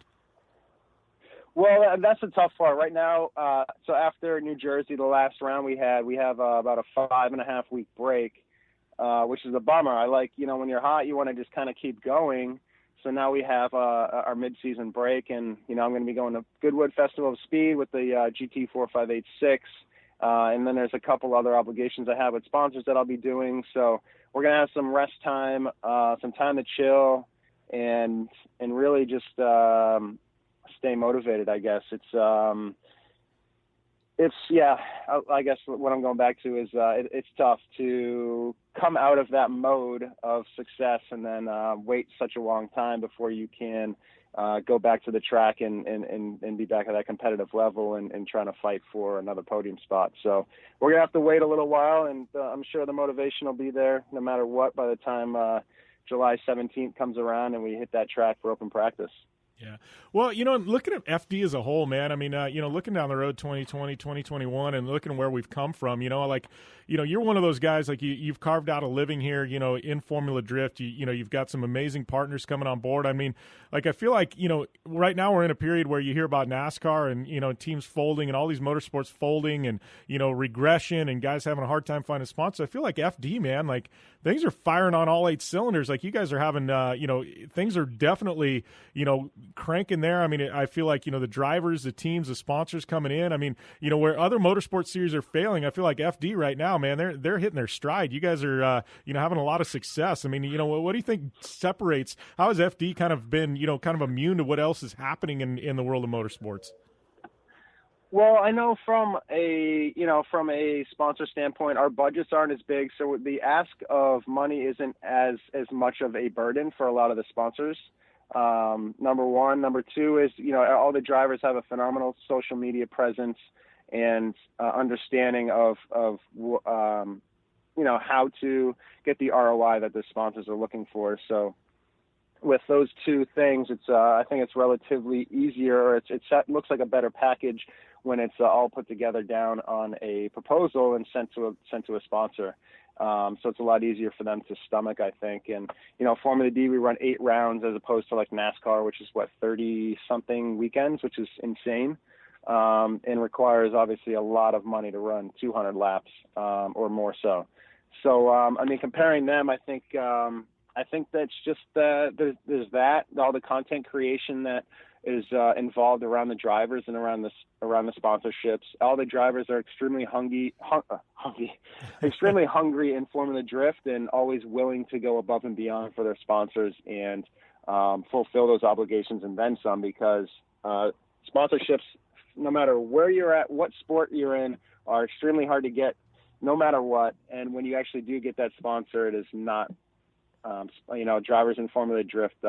Well, that's the tough part right now. So after New Jersey, the last round we have about a 5.5 week break, which is a bummer. I like, when you're hot, you want to just kind of keep going. So now we have our mid-season break, and I'm going to be going to Goodwood Festival of Speed with the GT 4586, and then there's a couple other obligations I have with sponsors that I'll be doing. So we're going to have some rest time, some time to chill, and really just stay motivated, I guess. I guess what I'm going back to is it's tough to come out of that mode of success and then wait such a long time before you can go back to the track and be back at that competitive level and trying to fight for another podium spot. So we're going to have to wait a little while, and I'm sure the motivation will be there no matter what by the time July 17th comes around and we hit that track for open practice. Yeah. Well, looking at FD as a whole, man, I mean, looking down the road 2020, 2021 and looking at where we've come from, you're one of those guys, like you've carved out a living here, in Formula Drift. You've got some amazing partners coming on board. I mean, like, I feel like, right now we're in a period where you hear about NASCAR and, teams folding and all these motorsports folding and, regression and guys having a hard time finding sponsors. I feel like FD, man, like things are firing on all 8 cylinders. Like you guys are having, things are definitely, cranking there. I mean, I feel like, the drivers, the teams, the sponsors coming in. I mean, where other motorsport series are failing, I feel like FD right now, man, they're hitting their stride. You guys are, having a lot of success. I mean, what do you think separates, how has FD kind of been, kind of immune to what else is happening in the world of motorsports? Well, I know from a sponsor standpoint, our budgets aren't as big, so the ask of money isn't as much of a burden for a lot of the sponsors. Number one. Number two is, all the drivers have a phenomenal social media presence and understanding of how to get the ROI that the sponsors are looking for. So with those two things, I think it's relatively easier, or it looks like a better package when it's all put together down on a proposal and sent to a sponsor. So it's a lot easier for them to stomach, I think. And, Formula D, we run 8 rounds as opposed to like NASCAR, which is 30-something weekends, which is insane, and requires obviously a lot of money to run 200 laps or more so. So, comparing them, I think that's just there's that, all the content creation that is involved around the drivers and around the sponsorships. All the drivers are extremely extremely hungry in Formula Drift and always willing to go above and beyond for their sponsors and fulfill those obligations and then some, because sponsorships, no matter where you're at, what sport you're in, are extremely hard to get no matter what. And when you actually do get that sponsor, it is not, drivers in Formula Drift,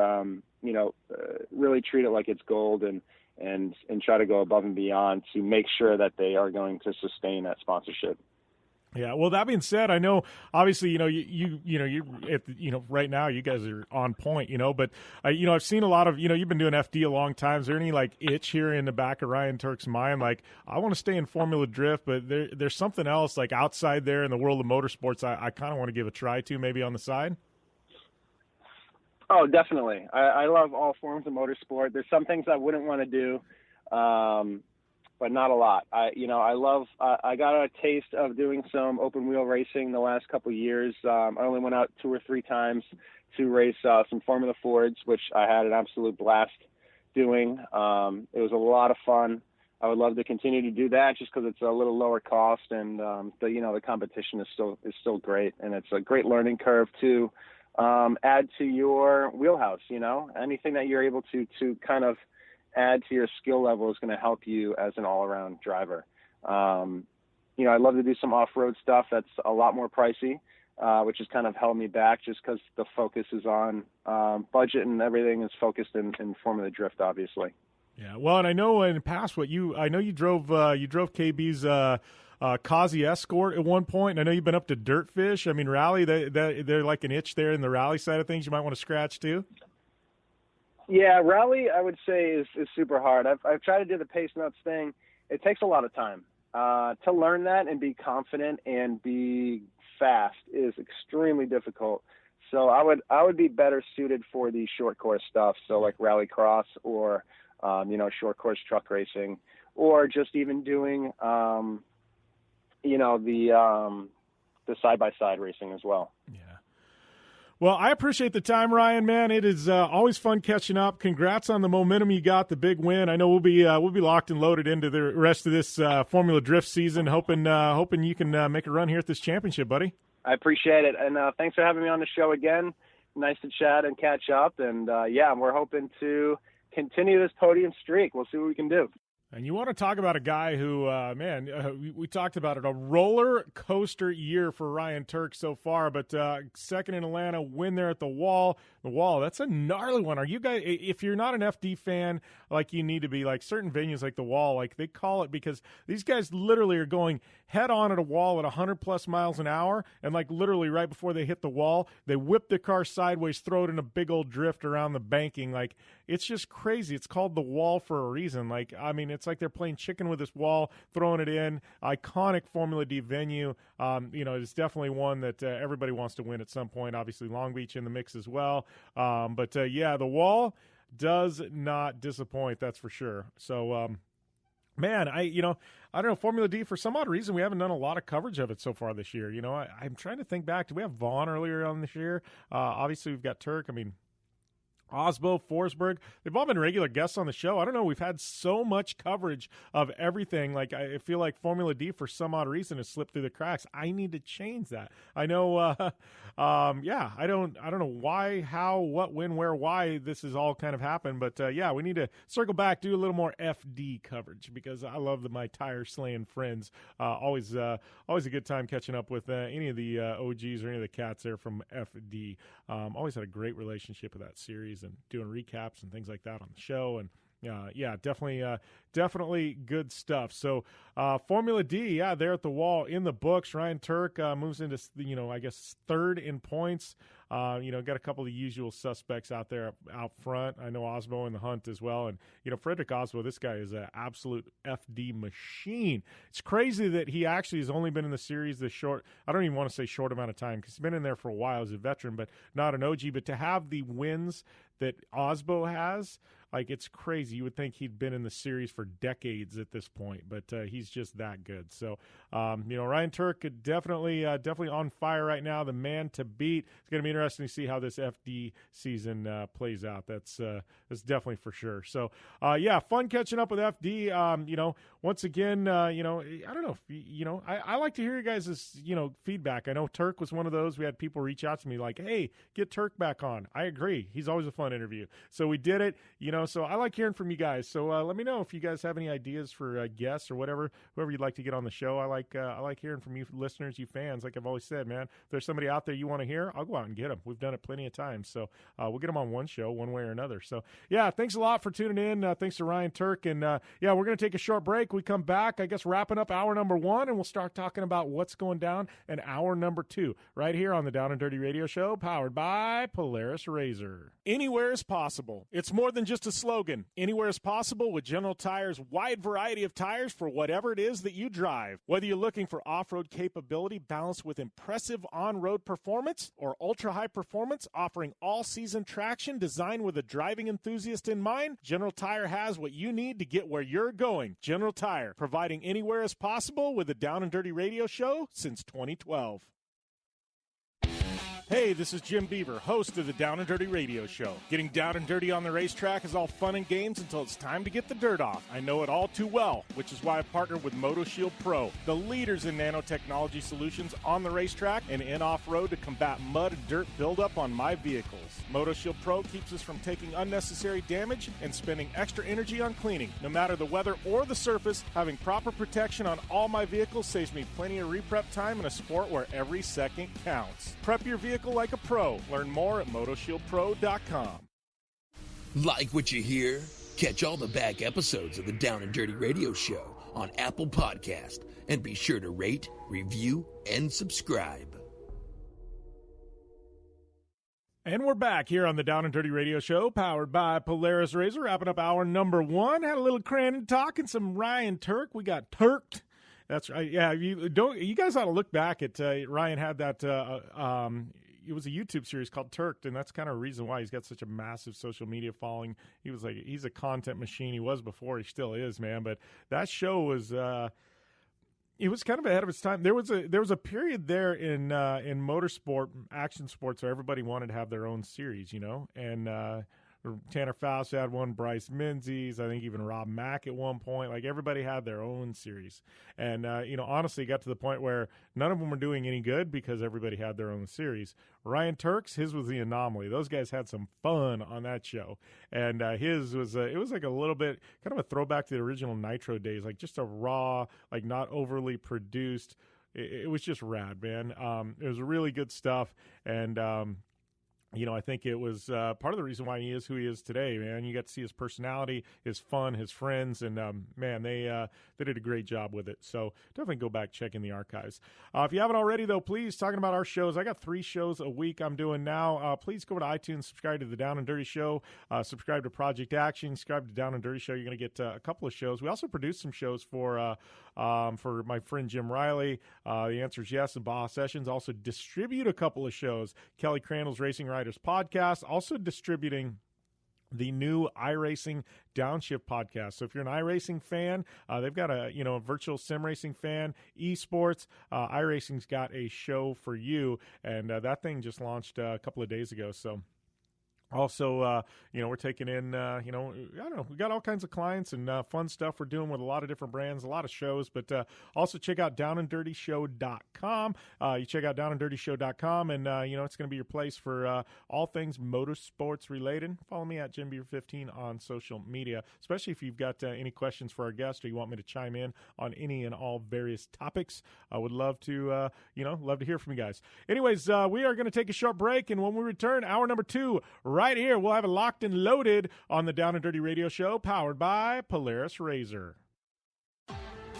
really treat it like it's gold and try to go above and beyond to make sure that they are going to sustain that sponsorship. Yeah. Well, that being said, I know obviously, right now you guys are on point, but I've seen a lot of, you've been doing FD a long time. Is there any like itch here in the back of Ryan Tuerck's mind? Like, I want to stay in Formula Drift, but there's something else like outside there in the world of motorsports I kind of want to give a try to, maybe on the side. Oh, definitely. I love all forms of motorsport. There's some things I wouldn't want to do, but not a lot. I got a taste of doing some open wheel racing the last couple of years. I only went out 2 or 3 times to race some Formula Fords, which I had an absolute blast doing. It was a lot of fun. I would love to continue to do that just because it's a little lower cost and the competition is still great, and it's a great learning curve too. Add to your wheelhouse, anything that you're able to kind of add to your skill level is going to help you as an all-around driver. I'd love to do some off-road stuff that's a lot more pricey, which has kind of held me back just because the focus is on budget and everything is focused in Formula Drift, obviously. Yeah, well, and I know in the past you drove KB's Kazi Escort at one point. I know you've been up to Dirtfish. I mean, rally, they're like an itch there in the rally side of things you might want to scratch too. Yeah, rally, I would say is super hard. I've tried to do the pace notes thing. It takes a lot of time to learn that and be confident and be fast is extremely difficult. So I would be better suited for the short course stuff. So like rallycross or short course truck racing, or just even doing the side-by-side racing as well. Yeah. Well, I appreciate the time, Ryan, man. It is always fun catching up. Congrats on the momentum you got, the big win. I know we'll be locked and loaded into the rest of this Formula Drift season, hoping you can make a run here at this championship, buddy. I appreciate it, and thanks for having me on the show again. Nice to chat and catch up, and we're hoping to continue this podium streak. We'll see what we can do. And you want to talk about a guy who, we talked about it, a roller coaster year for Ryan Tuerck so far, but second in Atlanta, win there at the Wall. The Wall, that's a gnarly one. Are you guys, if you're not an FD fan like you need to be, like certain venues like the Wall, like they call it because these guys literally are going head on at a wall at 100+ miles an hour, and like literally right before they hit the wall, they whip the car sideways, throw it in a big old drift around the banking. Like, it's just crazy. It's called the Wall for a reason. Like, I mean, it's like they're playing chicken with this wall, throwing it in. Iconic Formula D venue. It's definitely one that everybody wants to win at some point. Obviously, Long Beach in the mix as well. The Wall does not disappoint, that's for sure. So, man, I don't know, Formula D, for some odd reason, we haven't done a lot of coverage of it so far this year. I'm trying to think back. Did we have Vaughn earlier on this year? Obviously, we've got Tuerck. I mean, Osbo, Forsberg, they've all been regular guests on the show. I don't know. We've had so much coverage of everything. Like, I feel like Formula D, for some odd reason, has slipped through the cracks. I need to change that. I know, I don't know why, how, what, when, where, why this has all kind of happened. But, we need to circle back, do a little more FD coverage because I love my tire-slaying friends. Always a good time catching up with any of the OGs or any of the cats there from FD. Always had a great relationship with that series and doing recaps and things like that on the show. And definitely good stuff. So Formula D, there at the Wall in the books. Ryan Tuerck moves into, third in points. Got a couple of the usual suspects out there out front. I know Osbo in the hunt as well. And, Frederick Osbo, this guy is an absolute FD machine. It's crazy that he actually has only been in the series this short, I don't even want to say short amount of time because he's been in there for a while as a veteran, but not an OG. But to have the wins that Osbo has, like, it's crazy. You would think he'd been in the series for decades at this point, but he's just that good. So, Ryan Tuerck definitely on fire right now, the man to beat. It's going to be interesting to see how this FD season plays out. That's definitely for sure. So, fun catching up with FD. Once again, I don't know if, I like to hear you guys' feedback. I know Tuerck was one of those. We had people reach out to me like, hey, get Tuerck back on. I agree. He's always a fun interview. So we did it, so I like hearing from you guys. So let me know if you guys have any ideas for guests or whoever you'd like to get on the show. I like hearing from you listeners, you fans. Like I've always said, man, if there's somebody out there you want to hear, I'll go out and get them. We've done it plenty of times. So we'll get them on one show one way or another. So, thanks a lot for tuning in. Thanks to Ryan Tuerck. And, we're going to take a short break. We come back, I guess, wrapping up hour number 1, and we'll start talking about what's going down in hour number 2 right here on the Down and Dirty Radio Show, powered by Polaris Razor. Anywhere is possible. It's more than just a slogan. Anywhere is possible with General Tire's wide variety of tires for whatever it is that you drive. Whether you're looking for off-road capability balanced with impressive on-road performance or ultra-high performance offering all-season traction designed with a driving enthusiast in mind, General Tire has what you need to get where you're going. General Tire, providing anywhere is possible with the Down and Dirty Radio Show since 2012. Hey, this is Jim Beaver, host of the Down and Dirty Radio Show. Getting down and dirty on the racetrack is all fun and games until it's time to get the dirt off. I know it all too well, which is why I partnered with MotoShield Pro, the leaders in nanotechnology solutions on the racetrack and in off-road to combat mud and dirt buildup on my vehicles. MotoShield Pro keeps us from taking unnecessary damage and spending extra energy on cleaning. No matter the weather or the surface, having proper protection on all my vehicles saves me plenty of reprep time in a sport where every second counts. Prep your vehicle like a pro. Learn more at MotoShieldPro.com. Like what you hear? Catch all the back episodes of the Down and Dirty Radio Show on Apple Podcast, and be sure to rate, review, and subscribe. And we're back here on the Down and Dirty Radio Show, powered by Polaris Razor, wrapping up hour number 1. Had a little Crandon talk and some Ryan Tuerck. We got Tuercked. That's right. Yeah, you guys ought to look back at Ryan had that. It was a YouTube series called Tuercked, and that's kind of a reason why he's got such a massive social media following. He's a content machine. He was before. He still is, man. But that show was. It was kind of ahead of its time. There was a period there in motorsport, action sports, where everybody wanted to have their own series, and Tanner Faust had one, Bryce Menzies, I think even Rob Mack at one point. Like, everybody had their own series. And, honestly, it got to the point where none of them were doing any good because everybody had their own series. Ryan Tuerck's, his was the anomaly. Those guys had some fun on that show. And his was, it was like a little bit, kind of a throwback to the original Nitro days, like just a raw, like not overly produced. It was just rad, man. It was really good stuff. And, I think it was part of the reason why he is who he is today, man. You got to see his personality, his fun, his friends, and, man, they did a great job with it. So definitely go back, check in the archives. If you haven't already, though, please, talking about our shows, I got 3 shows a week I'm doing now. Please go to iTunes, subscribe to the Down and Dirty Show, subscribe to Project Action, subscribe to Down and Dirty Show. You're going to get a couple of shows. We also produce some shows for my friend Jim Riley, The Answer is Yes, and Baja Sessions. Also distribute a couple of shows. Kelly Crandall's Racing Riders Podcast, also distributing the new iRacing Downshift podcast. So if you're an iRacing fan, they've got a virtual sim racing fan, esports. iRacing's got a show for you, and that thing just launched a couple of days ago. So. Also, we're taking in, I don't know, we got all kinds of clients and fun stuff we're doing with a lot of different brands, a lot of shows, but also check out downanddirtyshow.com. You check out downanddirtyshow.com, and, it's going to be your place for all things motorsports related. Follow me at JimBeaver15 on social media, especially if you've got any questions for our guest or you want me to chime in on any and all various topics. I would love to, love to hear from you guys. Anyways, we are going to take a short break, and when we return, hour number 2, right here, we'll have it locked and loaded on the Down and Dirty Radio Show, powered by Polaris Razor.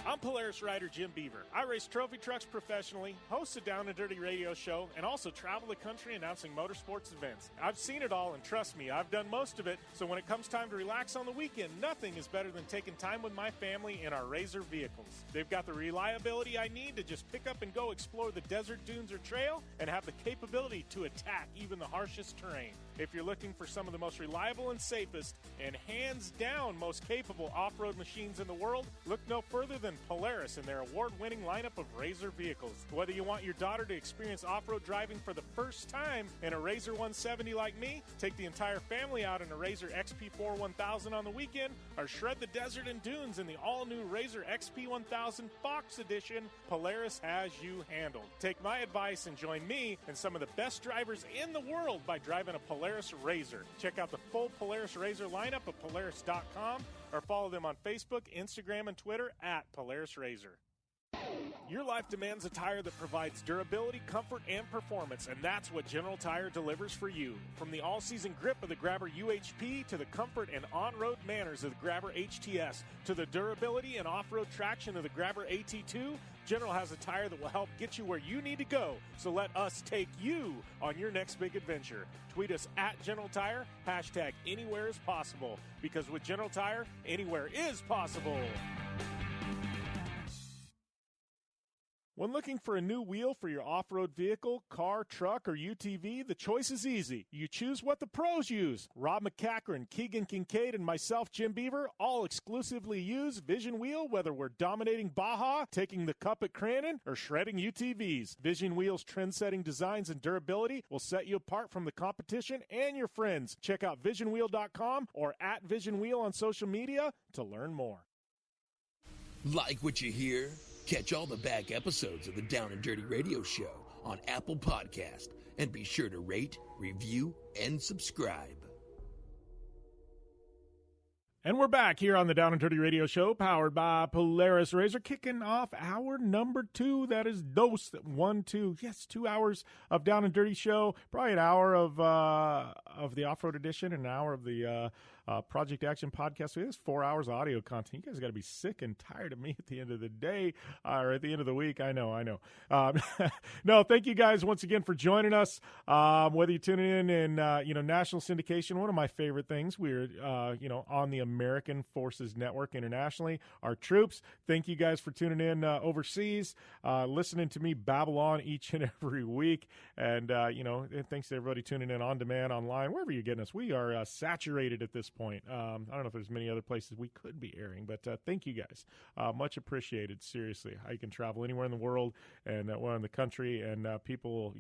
I'm Polaris rider Jim Beaver. I race trophy trucks professionally, host a Down and Dirty Radio Show, and also travel the country announcing motorsports events. I've seen it all, and trust me, I've done most of it, so when it comes time to relax on the weekend, nothing is better than taking time with my family in our Razor vehicles. They've got the reliability I need to just pick up and go explore the desert, dunes, or trail, and have the capability to attack even the harshest terrain. If you're looking for some of the most reliable and safest, and hands down most capable off-road machines in the world, look no further than Polaris and their award-winning lineup of Razor vehicles. Whether you want your daughter to experience off-road driving for the first time in a Razor 170 like me, take the entire family out in a Razor XP4 1000 on the weekend, or shred the desert and dunes in the all-new Razor XP 1000 Fox Edition, Polaris has you handled. Take my advice and join me and some of the best drivers in the world by driving a Polaris Razor. Check out the full Polaris Razor lineup at Polaris.com or follow them on Facebook, Instagram, and Twitter at Polaris Razor. Your life demands a tire that provides durability, comfort, and performance, and that's what General Tire delivers for you. From the all-season grip of the Grabber UHP to the comfort and on-road manners of the Grabber HTS to the durability and off-road traction of the Grabber AT2, General has a tire that will help get you where you need to go. So let us take you on your next big adventure. Tweet us at General Tire, hashtag anywhere is possible, because with General Tire, anywhere is possible. When looking for a new wheel for your off-road vehicle, car, truck, or UTV, the choice is easy. You choose what the pros use. Rob McCachran, Keegan Kincaid, and myself, Jim Beaver, all exclusively use Vision Wheel, whether we're dominating Baja, taking the cup at Crandon, or shredding UTVs. Vision Wheel's trend-setting designs and durability will set you apart from the competition and your friends. Check out visionwheel.com or at Vision Wheel on social media to learn more. Like what you hear? Catch all the back episodes of the Down and Dirty Radio Show on Apple Podcast, and be sure to rate, review, and subscribe. And we're back here on the Down and Dirty Radio Show, powered by Polaris Razor, kicking off hour number 2. That is Dos 1, 2. Yes, 2 hours of Down and Dirty Show. Probably an hour of the off-road edition, and an hour of the Project Action podcast. So it's 4 hours of audio content. You guys got to be sick and tired of me at the end of the day or at the end of the week. I know. No, thank you guys once again for joining us. Whether you're tuning in national syndication, one of my favorite things. We're on the American Forces Network internationally. Our troops. Thank you guys for tuning in overseas, listening to me babble on each and every week. And thanks to everybody tuning in on demand, online, wherever you're getting us. We are saturated at this point. I don't know if there's many other places we could be airing, but thank you guys. Much appreciated, seriously. I can travel anywhere in the world and in the country, and people,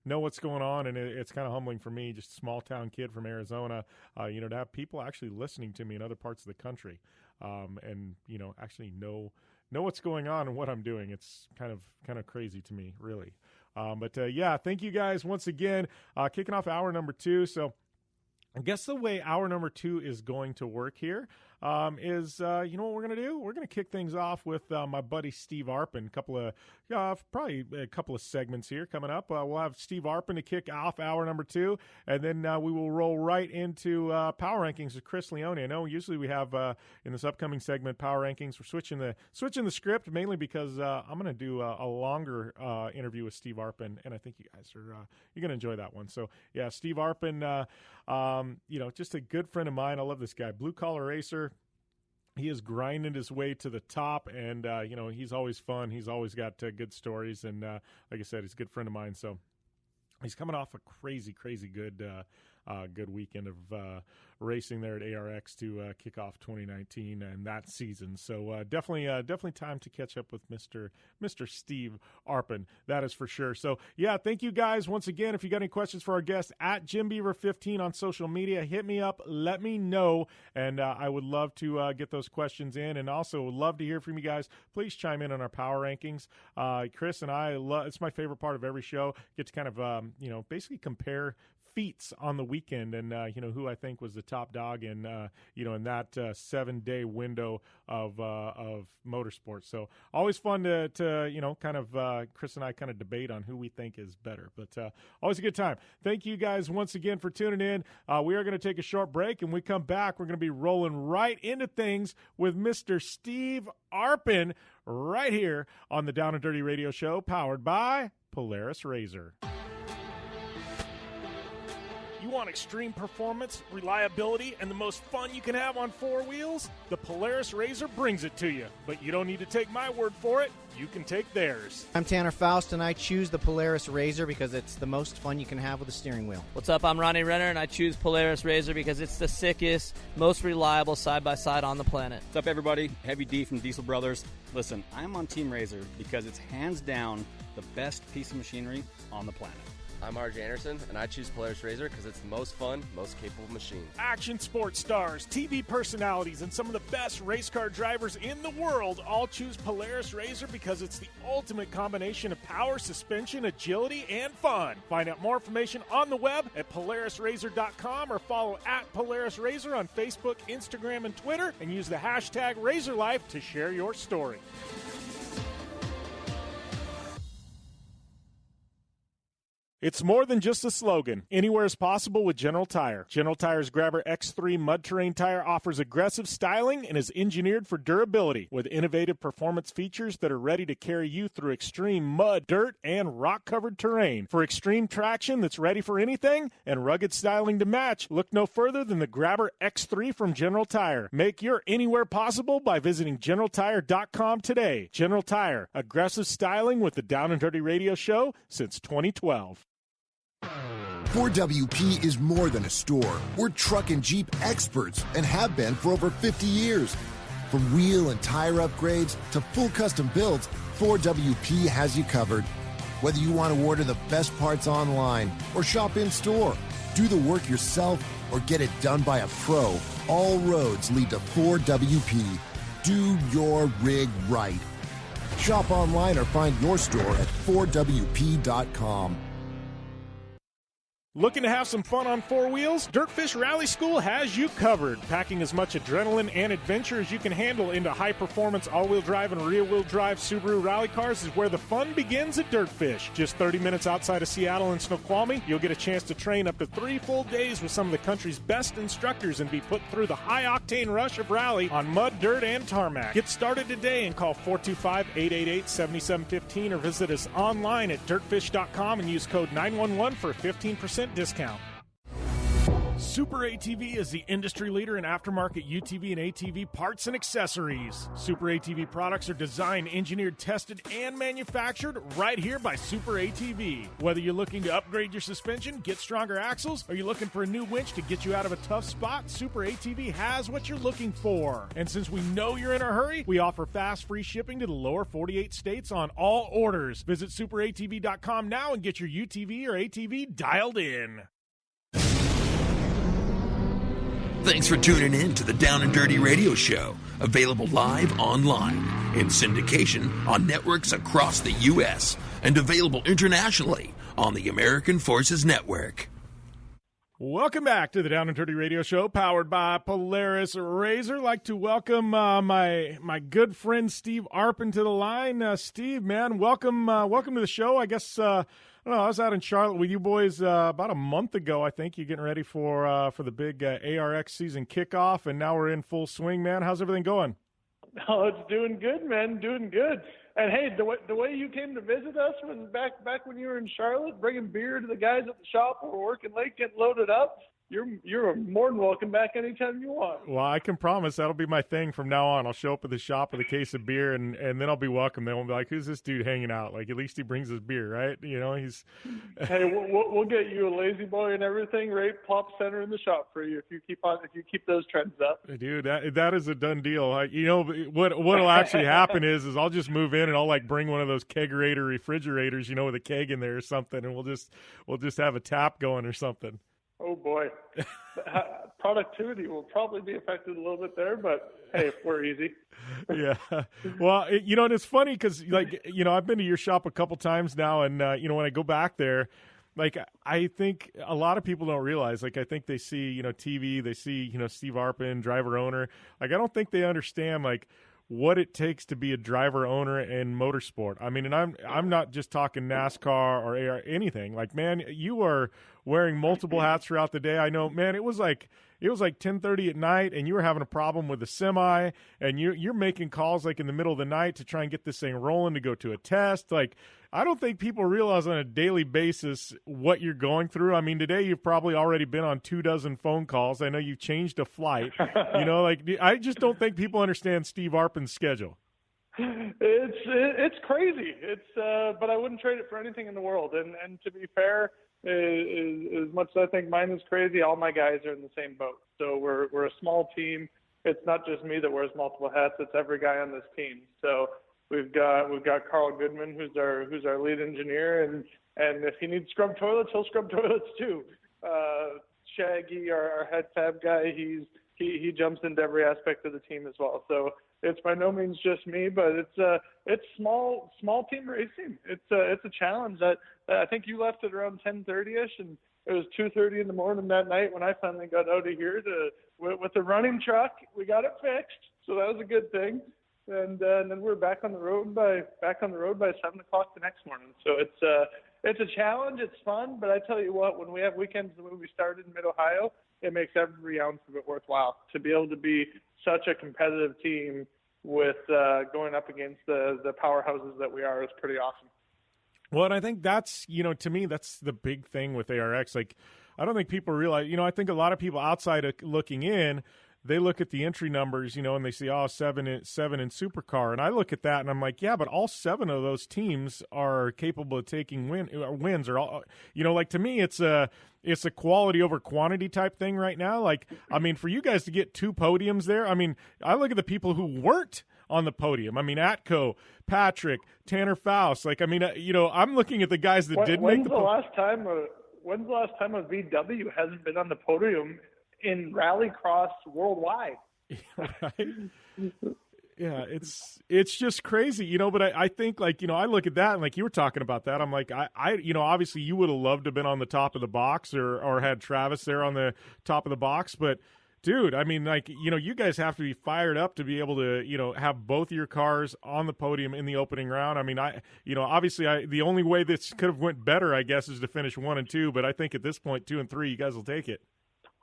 know what's going on, and it's kind of humbling for me, just a small-town kid from Arizona, to have people actually listening to me in other parts of the country, and, actually know what's going on and what I'm doing. It's kind of crazy to me, really. But thank you guys once again. Kicking off hour number 2. So I guess the way hour number 2 is going to work here is what we're going to do? We're going to kick things off with my buddy Steve Arpin. Probably a couple of segments here coming up. We'll have Steve Arpin to kick off hour number 2, and then we will roll right into Power Rankings with Chris Leone. I know usually we have in this upcoming segment Power Rankings. We're switching the script mainly because I'm going to do a longer interview with Steve Arpin, and I think you guys are you're going to enjoy that one. So yeah, Steve Arpin, just a good friend of mine. I love this guy, blue collar racer. He is grinding his way to the top, and, he's always fun. He's always got good stories, and like I said, he's a good friend of mine. So he's coming off a crazy, crazy good weekend of racing there at ARX to kick off 2019 and that season. So definitely time to catch up with Mr. Steve Arpin. That is for sure. So yeah, thank you guys once again. If you got any questions for our guest, at JimBeaver15 on social media, hit me up, let me know, and I would love to get those questions in, and also would love to hear from you guys. Please chime in on our power rankings. Chris and I it's my favorite part of every show. Get to kind of basically compare feats on the weekend, and who I think was the top dog in in that 7-day window of motorsports. So always fun to kind of Chris and I kind of debate on who we think is better, but always a good time. Thank you guys once again for tuning in. We are going to take a short break, and when we come back, we're going to be rolling right into things with Mr. Steve Arpin right here on the Down and Dirty Radio Show, powered by Polaris Razor. You want extreme performance, reliability, and the most fun you can have on 4 wheels? The Polaris Razor brings it to you. But you don't need to take my word for it. You can take theirs. I'm Tanner Faust, and I choose the Polaris Razor because it's the most fun you can have with a steering wheel. What's up? I'm Ronnie Renner, and I choose Polaris Razor because it's the sickest, most reliable side-by-side on the planet. What's up, everybody? Heavy D from Diesel Brothers. Listen, I'm on Team Razor because it's hands down the best piece of machinery on the planet. I'm RJ Anderson, and I choose Polaris Razor because it's the most fun, most capable machine. Action sports stars, TV personalities, and some of the best race car drivers in the world all choose Polaris Razor because it's the ultimate combination of power, suspension, agility, and fun. Find out more information on the web at PolarisRazor.com or follow at Polaris Razor on Facebook, Instagram, and Twitter, and use the hashtag RazorLife to share your story. It's more than just a slogan. Anywhere is possible with General Tire. General Tire's Grabber X3 mud terrain tire offers aggressive styling and is engineered for durability with innovative performance features that are ready to carry you through extreme mud, dirt, and rock-covered terrain. For extreme traction that's ready for anything and rugged styling to match, look no further than the Grabber X3 from General Tire. Make your anywhere possible by visiting GeneralTire.com today. General Tire, aggressive styling with the Down and Dirty Radio Show since 2012. 4WP is more than a store. We're truck and Jeep experts and have been for over 50 years. From wheel and tire upgrades to full custom builds, 4WP has you covered. Whether you want to order the best parts online or shop in store, do the work yourself or get it done by a pro, all roads lead to 4WP. Do your rig right. Shop online or find your store at 4WP.com. Looking to have some fun on 4 wheels? Dirtfish Rally School has you covered. Packing as much adrenaline and adventure as you can handle into high-performance all-wheel drive and rear-wheel drive Subaru rally cars is where the fun begins at Dirtfish. Just 30 minutes outside of Seattle and Snoqualmie, you'll get a chance to train up to 3 full days with some of the country's best instructors and be put through the high-octane rush of rally on mud, dirt, and tarmac. Get started today and call 425-888-7715 or visit us online at dirtfish.com and use code 911 for a 15% discount. Super ATV is the industry leader in aftermarket UTV and ATV parts and accessories. Super ATV products are designed, engineered, tested, and manufactured right here by Super ATV. Whether you're looking to upgrade your suspension, get stronger axles, or you're looking for a new winch to get you out of a tough spot, Super ATV has what you're looking for. And since we know you're in a hurry, we offer fast, free shipping to the lower 48 states on all orders. Visit superatv.com now and get your UTV or ATV dialed in. Thanks for tuning in to the Down and Dirty Radio Show, available live online, in syndication on networks across the U.S., and available internationally on the American Forces Network. Welcome back to the Down and Dirty Radio Show, powered by Polaris Razor. I'd like to welcome my good friend Steve Arpin to the line. Steve, man, welcome to the show. I guess I don't know, I was out in Charlotte with you boys about a month ago. I think you're getting ready for the big ARX season kickoff, and now we're in full swing, man. How's everything going? Oh, it's doing good, man. Doing good. And hey, the way you came to visit us was back when you were in Charlotte, bringing beer to the guys at the shop who were working late, getting loaded up. You're more than welcome back anytime you want. Well, I can promise that'll be my thing from now on. I'll show up at the shop with a case of beer, and then I'll be welcome. They won't be like, "Who's this dude hanging out?" Like, at least he brings his beer, right? You know, he's. Hey, we'll get you a lazy boy and everything right plop center in the shop for you if you keep those trends up. Dude, that is a done deal. You know what'll actually happen is I'll just move in and I'll like bring one of those kegerator refrigerators, you know, with a keg in there or something, and we'll just have a tap going or something. Oh, boy. Productivity will probably be affected a little bit there, but, hey, we're easy. Yeah. Well, you know, and it's funny because, like, you know, I've been to your shop a couple times now, and, you know, when I go back there, like, I think a lot of people don't realize, like, I think they see, you know, TV, they see, you know, Steve Arpin, driver owner. Like, I don't think they understand, like, what it takes to be a driver owner in motorsport. I mean, and I'm not just talking NASCAR or AR, anything. Like, man, you are wearing multiple hats throughout the day. I know, man, it was like 10:30 at night, and you were having a problem with the semi, and you're making calls like in the middle of the night to try and get this thing rolling to go to a test. Like, I don't think people realize on a daily basis what you're going through. I mean, today you've probably already been on 24 phone calls. I know you've changed a flight. You know, like, I just don't think people understand Steve Arpin's schedule. It's crazy. But I wouldn't trade it for anything in the world. And to be fair, as much as I think mine is crazy, all my guys are in the same boat. So we're a small team. It's not just me that wears multiple hats. It's every guy on this team. So we've got Carl Goodman, who's our lead engineer, and if he needs scrub toilets, he'll scrub toilets too. Shaggy, our head fab guy, he jumps into every aspect of the team as well. So it's by no means just me, but it's small team racing. It's a challenge. That I think you left at around 10:30ish, and it was 2:30 in the morning that night when I finally got out of here with the running truck. We got it fixed, so that was a good thing. And then we're back on the road by 7 o'clock the next morning. So it's a challenge. It's fun, but I tell you what, when we have weekends the way we started in Mid-Ohio, it makes every ounce of it worthwhile. To be able to be such a competitive team with going up against the powerhouses that we are is pretty awesome. Well, and I think that's, you know, to me, that's the big thing with ARX. Like, I don't think people realize, you know, I think a lot of people outside of looking in, they look at the entry numbers, you know, and they see, seven in Supercar. And I look at that and I'm like, yeah, but all 7 of those teams are capable of taking wins or all, you know, like, to me, it's a quality over quantity type thing right now. Like, I mean, for you guys to get 2 podiums there, I mean, I look at the people who weren't on the podium. I mean, Atco, Patrick, Tanner Faust. Like, I mean, you know, I'm looking at the guys that did make the podium. When's the last time a VW hasn't been on the podium in rallycross worldwide? Right? Yeah, it's just crazy, you know, but I think, like, you know, I look at that and, like, you were talking about that, I'm like, I you know, obviously you would have loved to have been on the top of the box or had Travis there on the top of the box, but dude, I mean, like, you know, you guys have to be fired up to be able to, you know, have both your cars on the podium in the opening round. I mean, you know, obviously the only way this could have went better, I guess, is to finish 1 and 2, but I think at this point 2 and 3, you guys will take it.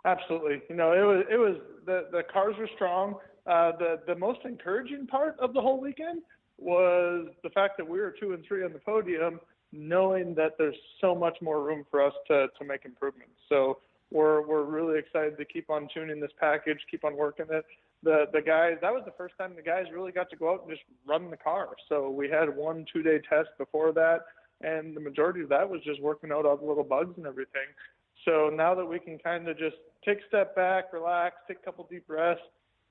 Absolutely. You know, it was the cars were strong. The most encouraging part of the whole weekend was the fact that we were 2 and 3 on the podium, knowing that there's so much more room for us to make improvements. So we're really excited to keep on tuning this package, keep on working it. The guys, that was the first time the guys really got to go out and just run the car. So we had 1-2 day test before that, and the majority of that was just working out all the little bugs and everything. So now that we can kind of just take a step back, relax, take a couple deep breaths,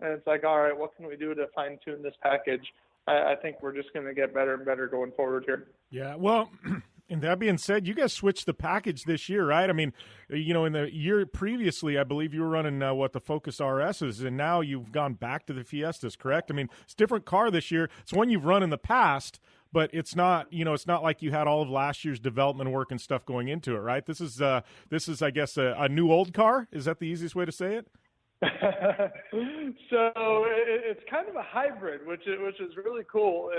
and it's like, all right, what can we do to fine tune this package? I think we're just going to get better and better going forward here. Yeah, well, and that being said, you guys switched the package this year, right? I mean, in the year previously, I believe you were running the Focus RSs, and now you've gone back to the Fiestas, correct? I mean, it's a different car this year. It's one you've run in the past, but it's not, it's not like you had all of last year's development work and stuff going into it, right? This is I guess, a new old car. Is that the easiest way to say it? So it's kind of a hybrid, which is really cool,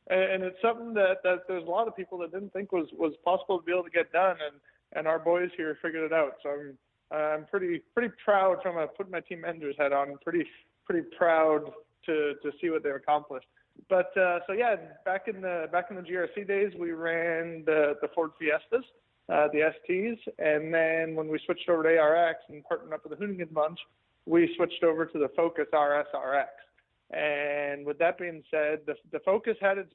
and it's something that there's a lot of people that didn't think was possible to be able to get done, and our boys here figured it out. So I'm pretty proud from putting my team manager's hat on. I'm pretty proud to see what they've accomplished. But so yeah, back in the GRC days, we ran the Ford Fiestas, the STs, and then when we switched over to ARX and partnered up with the Hoonigan bunch, we switched over to the Focus RS-RX. And with that being said, the Focus had its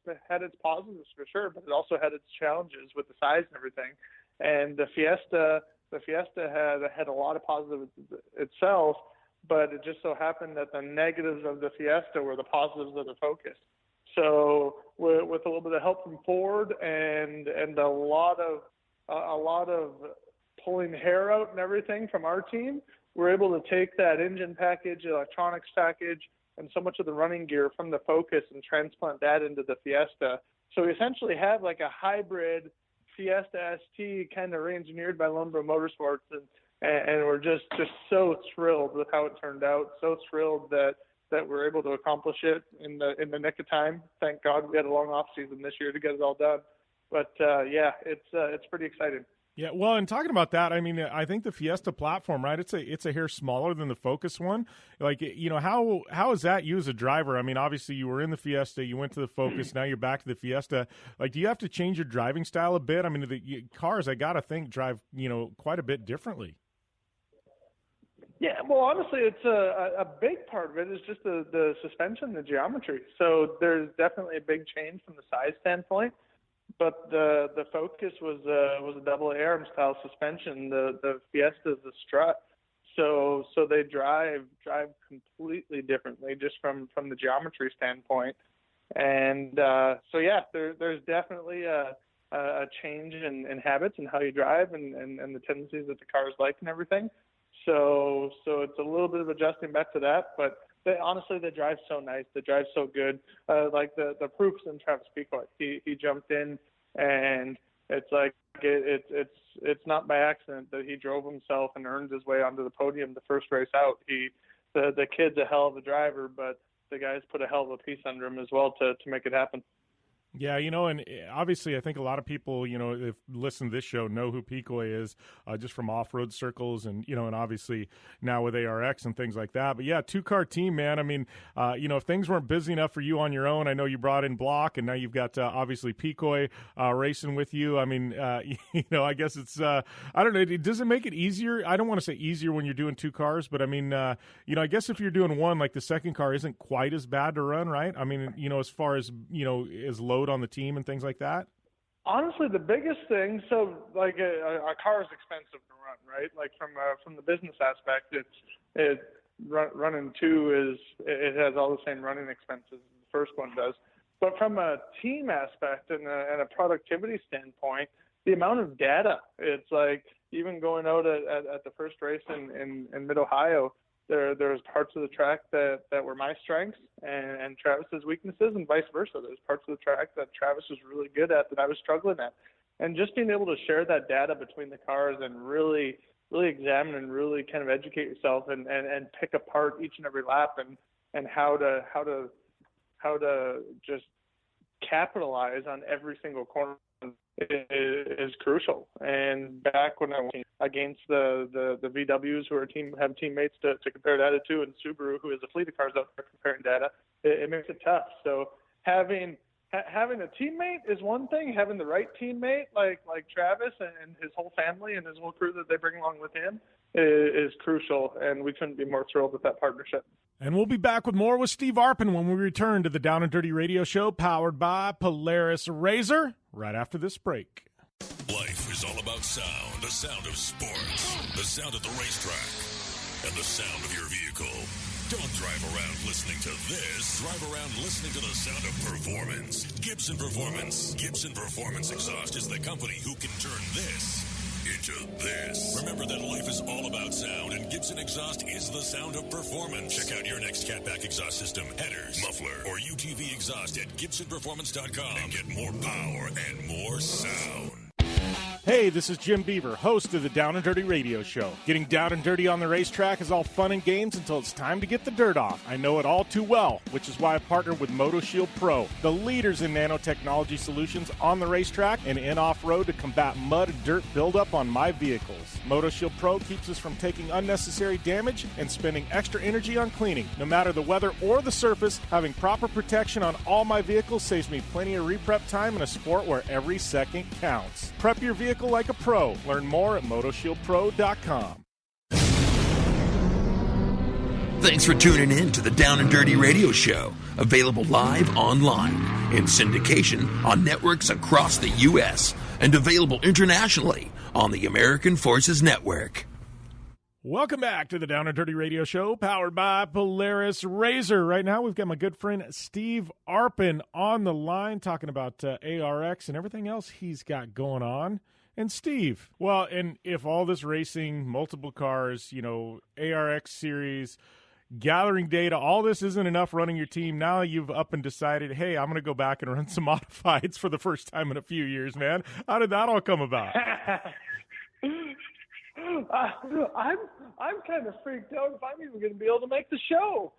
positives for sure, but it also had its challenges with the size and everything. And the Fiesta had a lot of positives itself, but it just so happened that the negatives of the Fiesta were the positives of the Focus. So with a little bit of help from Ford and a lot of pulling hair out and everything from our team, we're able to take that engine package, electronics package, and so much of the running gear from the Focus and transplant that into the Fiesta. So we essentially have like a hybrid Fiesta ST kind of re-engineered by Lone Bro Motorsports, and we're just so thrilled with how it turned out. So thrilled that we're able to accomplish it in the nick of time. Thank God we had a long off season this year to get it all done. But yeah, it's pretty exciting. Yeah, well, and talking about that, I mean, I think the Fiesta platform, right? It's a hair smaller than the Focus one. Like, how is that you as a driver? I mean, obviously you were in the Fiesta, you went to the Focus, now you're back to the Fiesta. Like, do you have to change your driving style a bit? I mean, the cars, I gotta think, drive quite a bit differently. Yeah, well, honestly, it's a big part of it is just the suspension, the geometry. So there's definitely a big change from the size standpoint. But the Focus was a double A-arm style suspension. The Fiesta is a strut, so they drive completely differently just from the geometry standpoint. And so yeah, there's definitely a change in habits and how you drive and the tendencies that the cars like and everything. So it's a little bit of adjusting back to that, but honestly, they drive so nice. They drive so good. Like the proof's in Travis Picoy. He jumped in, and it's like it's not by accident that he drove himself and earned his way onto the podium the first race out. The kid's a hell of a driver, but the guys put a hell of a piece under him as well to make it happen. Yeah, and obviously I think a lot of people, if listen to this show, know who Picoy is just from off-road circles and, and obviously now with ARX and things like that. But, yeah, two-car team, man. I mean, if things weren't busy enough for you on your own, I know you brought in Block, and now you've got, obviously, Picoy racing with you. I mean, I guess it's I don't know. Does it make it easier? I don't want to say easier when you're doing two cars, but, I mean, I guess if you're doing one, like the second car isn't quite as bad to run, right? I mean, as far as, as load on the team and things like that? Honestly, the biggest thing, so like a car is expensive to run, right? Like from the business aspect, running two it has all the same running expenses as the first one does. But from a team aspect and a productivity standpoint, the amount of data, it's like even going out at the first race in Mid-Ohio, there's parts of the track that were my strengths and Travis's weaknesses, and vice versa. There's parts of the track that Travis was really good at that I was struggling at. And just being able to share that data between the cars and really examine and really kind of educate yourself and pick apart each and every lap and how to just capitalize on every single corner is crucial. And back when I went against the VWs who have teammates to compare data to, and Subaru, who has a fleet of cars out there comparing data, it makes it tough. So having having a teammate is one thing. Having the right teammate like Travis and his whole family and his whole crew that they bring along with him is crucial, and we couldn't be more thrilled with that partnership. And we'll be back with more with Steve Arpin when we return to the Down and Dirty Radio Show, powered by Polaris Razor, right after this break. Life is all about sound, the sound of sports, the sound at the racetrack, and the sound of your vehicle. Don't drive around listening to this. Drive around listening to the sound of performance. Gibson Performance. Gibson Performance Exhaust is the company who can turn this into this. Remember that life is all about sound, and Gibson Exhaust is the sound of performance. Check out your next catback exhaust system, headers, muffler, or UTV exhaust at GibsonPerformance.com and get more power and more sound. Hey, this is Jim Beaver, host of the Down and Dirty Radio Show. Getting down and dirty on the racetrack is all fun and games until it's time to get the dirt off. I know it all too well, which is why I partnered with MotoShield Pro, the leaders in nanotechnology solutions on the racetrack and in off-road to combat mud and dirt buildup on my vehicles. MotoShield Pro keeps us from taking unnecessary damage and spending extra energy on cleaning. No matter the weather or the surface, having proper protection on all my vehicles saves me plenty of reprep time in a sport where every second counts. Prep your vehicle like a pro. Learn more at MotoShieldPro.com. Thanks for tuning in to the Down and Dirty Radio Show, available live online in syndication on networks across the U.S. and available internationally on the American Forces Network. Welcome back to the Down and Dirty Radio Show, powered by Polaris Razor. Right now, we've got my good friend Steve Arpin on the line talking about ARX and everything else he's got going on. And Steve, well, and if all this racing, multiple cars, ARX series, gathering data, all this isn't enough running your team, now you've up and decided, hey, I'm going to go back and run some modifieds for the first time in a few years, man. How did that all come about? I'm kind of freaked out if I'm even going to be able to make the show.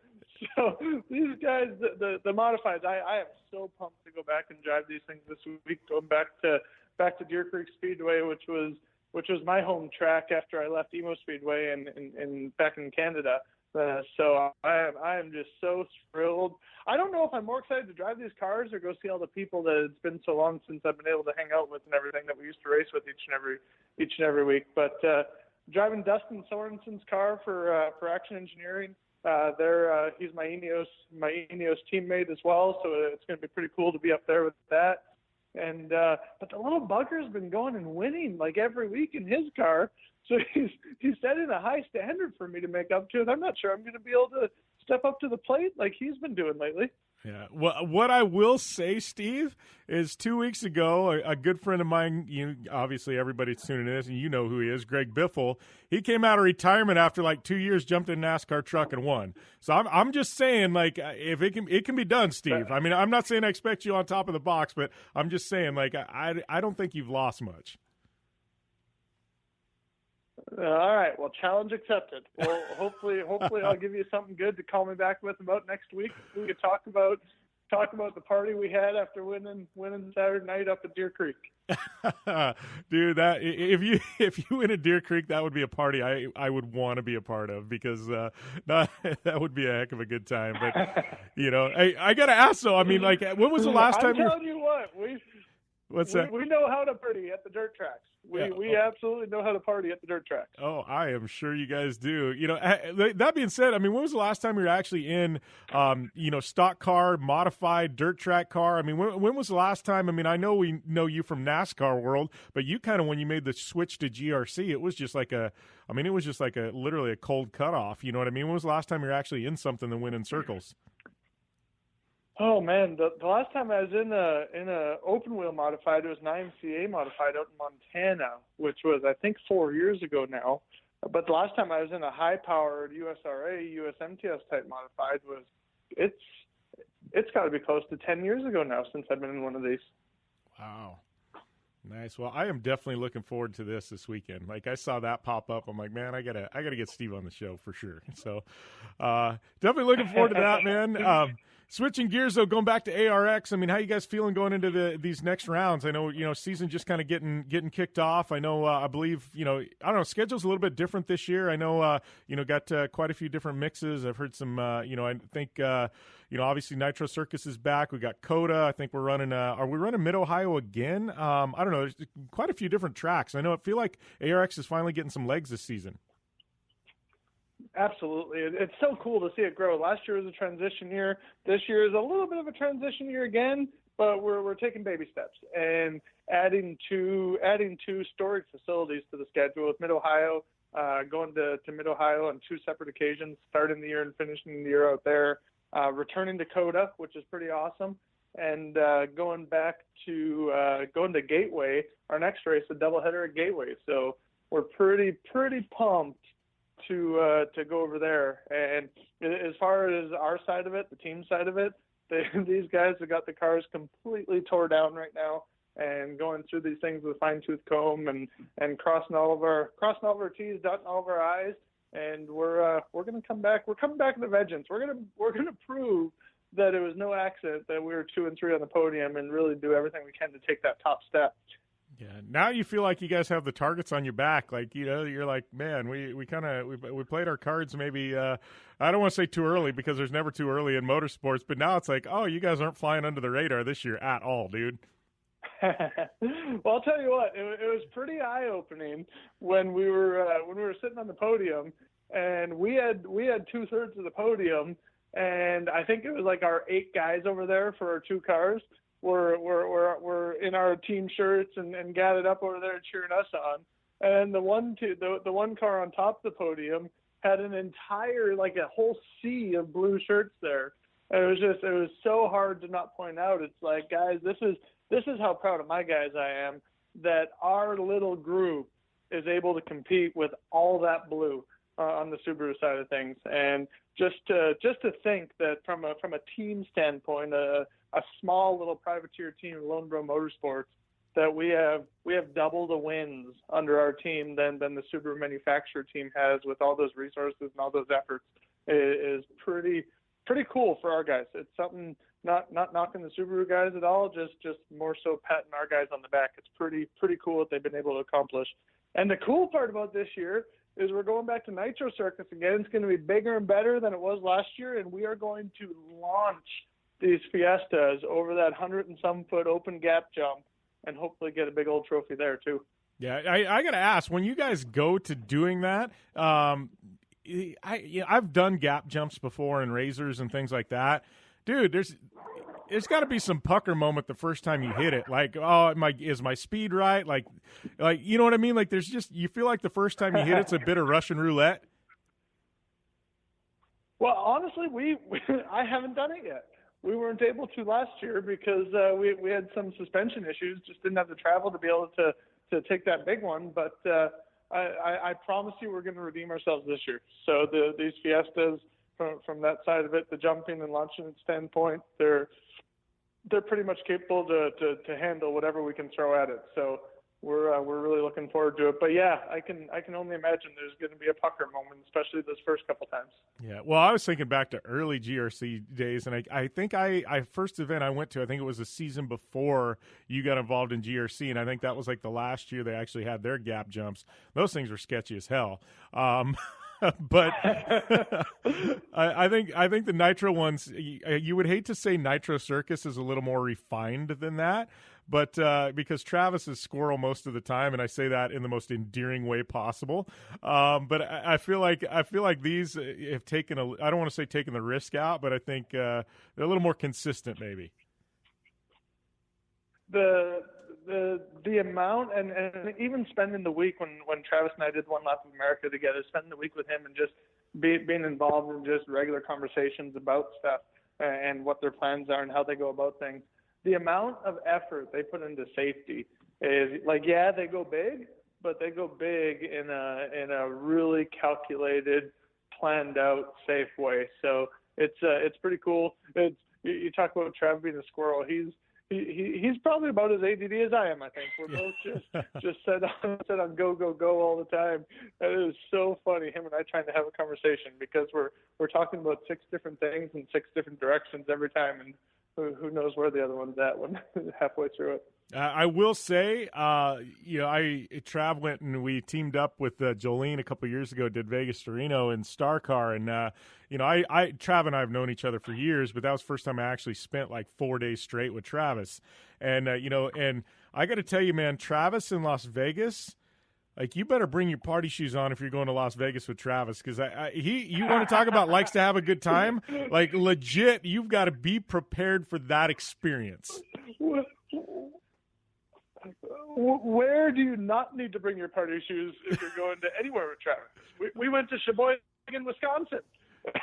So these guys, the modifieds, I am so pumped to go back and drive these things this week. Going back to Deer Creek Speedway, which was my home track after I left Emo Speedway and back in Canada. So I am just so thrilled. I don't know if I'm more excited to drive these cars or go see all the people that it's been so long since I've been able to hang out with and everything that we used to race with each and every week. But driving Dustin Sorensen's car for Action Engineering, he's my Ineos teammate as well, so it's going to be pretty cool to be up there with that. And but the little bugger's been going and winning like every week in his car, so he's setting a high standard for me to make up to, and I'm not sure I'm going to be able to step up to the plate like he's been doing lately. Yeah. Well, what I will say, Steve, is 2 weeks ago, a good friend of mine, obviously everybody's tuning in, and you know who he is, Greg Biffle. He came out of retirement after like 2 years, jumped in a NASCAR truck and won. So I'm just saying, like, if it can be done, Steve. I mean, I'm not saying I expect you on top of the box, but I'm just saying, like, I don't think you've lost much. All right. Well, challenge accepted. Well, hopefully I'll give you something good to call me back with about next week. We could talk about the party we had after winning Saturday night up at Deer Creek. Dude, that if you win at Deer Creek, that would be a party I would want to be a part of, because that would be a heck of a good time. But I gotta ask though. I mean, like, when was the last time? I'm telling you what, what's that? We know how to party at the dirt tracks. We absolutely know how to party at the dirt tracks. Oh, I am sure you guys do. That being said, I mean, when was the last time you were actually in, stock car, modified dirt track car? I mean, when was the last time? I mean, I know we know you from NASCAR world, but you kind of, when you made the switch to GRC, it was just like literally a cold cutoff. You know what I mean? When was the last time you were actually in something that went in circles? Oh man, the last time I was in a open wheel modified, it was an IMCA modified out in Montana, which was I think 4 years ago now. But the last time I was in a high powered USRA, USMTS type modified it's got to be close to 10 years ago now since I've been in one of these. Wow. Nice. Well, I am definitely looking forward to this weekend. Like, I saw that pop up. I'm like, man, I gotta get Steve on the show for sure. So, definitely looking forward to that, man. Switching gears, though, going back to ARX, I mean, how you guys feeling going into these next rounds? I know, season just kind of getting kicked off. I know, I believe, I don't know, schedule's a little bit different this year. I know, got quite a few different mixes. I've heard some, I think, obviously Nitro Circus is back. We got Coda. I think we're running, are we running Mid-Ohio again? I don't know. There's quite a few different tracks. I feel like ARX is finally getting some legs this season. Absolutely. It's so cool to see it grow. Last year was a transition year. This year is a little bit of a transition year again, but we're taking baby steps and adding two storage facilities to the schedule with Mid-Ohio, going to Mid-Ohio on 2 separate occasions, starting the year and finishing the year out there, returning to Coda, which is pretty awesome, and going to Gateway, our next race, a doubleheader at Gateway. So we're pretty pumped to go over there. And as far as our side of it, the team side of it, these guys have got the cars completely tore down right now and going through these things with a fine-tooth comb and crossing all of our T's, dotting all of our I's. And we're going to come back. We're coming back with a vengeance. We're going to prove that it was no accident that we were 2 and 3 on the podium and really do everything we can to take that top step. Yeah, now you feel like you guys have the targets on your back. Like, you're like, man, we played our cards maybe, I don't want to say too early because there's never too early in motorsports, but now it's like, oh, you guys aren't flying under the radar this year at all, dude. Well, I'll tell you what, it was pretty eye-opening when we were sitting on the podium and we had 2/3 of the podium, and I think it was like our 8 guys over there for our 2 cars. We're in our team shirts and gathered up over there cheering us on. And the one car on top of the podium had an entire, like a whole sea of blue shirts there. And it was so hard to not point out. It's like, guys, this is how proud of my guys I am, that our little group is able to compete with all that blue on the Subaru side of things. And just to think that from a team standpoint, a small little privateer team, Lone Bro Motorsports, that we have double the wins under our team than the Subaru manufacturer team has, with all those resources and all those efforts, is pretty cool for our guys. It's something, not knocking the Subaru guys at all, just more so patting our guys on the back. It's pretty cool what they've been able to accomplish. And the cool part about this year is we're going back to Nitro Circus again. It's going to be bigger and better than it was last year, and we are going to launch these Fiestas over that 100 and some foot open gap jump and hopefully get a big old trophy there too. Yeah, I got to ask, when you guys go to doing that, I've done gap jumps before and razors and things like that. Dude, there's got to be some pucker moment the first time you hit it. Like, oh, is my speed right? Like, you know what I mean? Like, there's just, you feel like the first time you hit it's a bit of Russian roulette. Well, honestly, I haven't done it yet. We weren't able to last year because we had some suspension issues. Just didn't have the travel to be able to take that big one. But I promise you, we're going to redeem ourselves this year. So these Fiestas, from that side of it, the jumping and launching standpoint, they're pretty much capable to handle whatever we can throw at it. So we're really looking forward to it. But yeah, I can only imagine there's going to be a pucker moment, especially those first couple times. Yeah, well, I was thinking back to early GRC days, and I think I first event I went to, I think it was the season before you got involved in GRC, and I think that was like the last year they actually had their gap jumps. Those things were sketchy as hell. But I think the Nitro ones, you would hate to say Nitro Circus is a little more refined than that, but because Travis is squirrel most of the time, and I say that in the most endearing way possible. But I feel like these have taken I don't want to say taken the risk out, but I think they're a little more consistent maybe. The amount and even spending the week when Travis and I did One Lap of America together, spending the week with him and just being involved in just regular conversations about stuff and what their plans are and how they go about things. The amount of effort they put into safety is like, yeah, they go big, but they go big in a really calculated, planned out, safe way. So it's pretty cool. You talk about Travis being a squirrel. he's probably about as ADD as I am. I think we're both just set on go all the time. It is so funny, him and I trying to have a conversation, because we're talking about 6 different things in 6 different directions every time, and who knows where the other one's at when halfway through it. I will say, Trav went and we teamed up with Jolene a couple of years ago, did Vegas to Reno in Star Car. And, Trav and I have known each other for years, but that was the first time I actually spent like 4 days straight with Travis. And, and I got to tell you, man, Travis in Las Vegas, like, you better bring your party shoes on if you're going to Las Vegas with Travis, because you want to talk about likes to have a good time? Like, legit, you've got to be prepared for that experience. Where do you not need to bring your party shoes if you're going to anywhere with Travis? We went to Sheboygan, Wisconsin,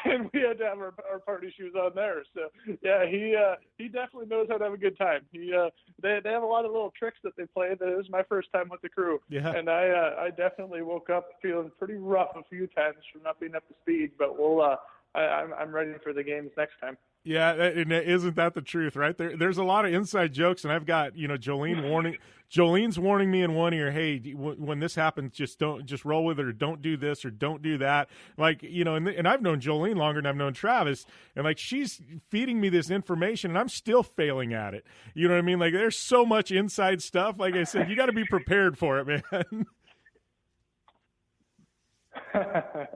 and we had to have our party shoes on there. So yeah, he definitely knows how to have a good time. They have a lot of little tricks that they play. That was my first time with the crew, and I definitely woke up feeling pretty rough a few times from not being up to speed. But I'm ready for the games next time. Yeah, and isn't that the truth, right? There's a lot of inside jokes, and I've got, Jolene's warning me in one ear, hey, when this happens, just roll with it, or don't do this, or don't do that. Like, and I've known Jolene longer than I've known Travis, and like, she's feeding me this information, and I'm still failing at it. You know what I mean? Like, there's so much inside stuff. Like I said, you got to be prepared for it, man.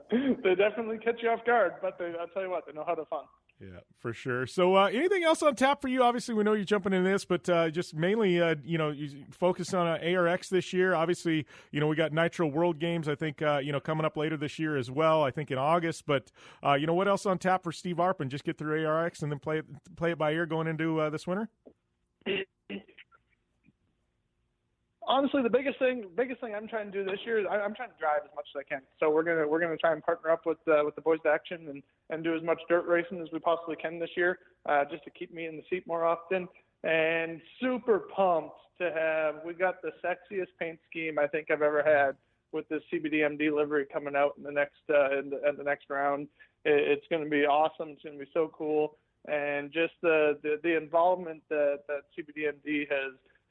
They definitely catch you off guard, but I'll tell you what, they know how to fun. Yeah, for sure. So anything else on tap for you? Obviously, we know you're jumping in this, but just mainly, you focus on ARX this year. Obviously, we got Nitro World Games, I think, coming up later this year as well, I think in August. But, what else on tap for Steve Arpin? Just get through ARX and then play it by ear going into this winter? Honestly, the biggest thing I'm trying to do this year is I'm trying to drive as much as I can. So we're gonna try and partner up with the Boys to Action and do as much dirt racing as we possibly can this year, just to keep me in the seat more often. And super pumped to have. We got the sexiest paint scheme I think I've ever had with this CBDMD livery coming out in the next in the next round. It's going to be awesome. It's going to be so cool, and just the involvement that CBDMD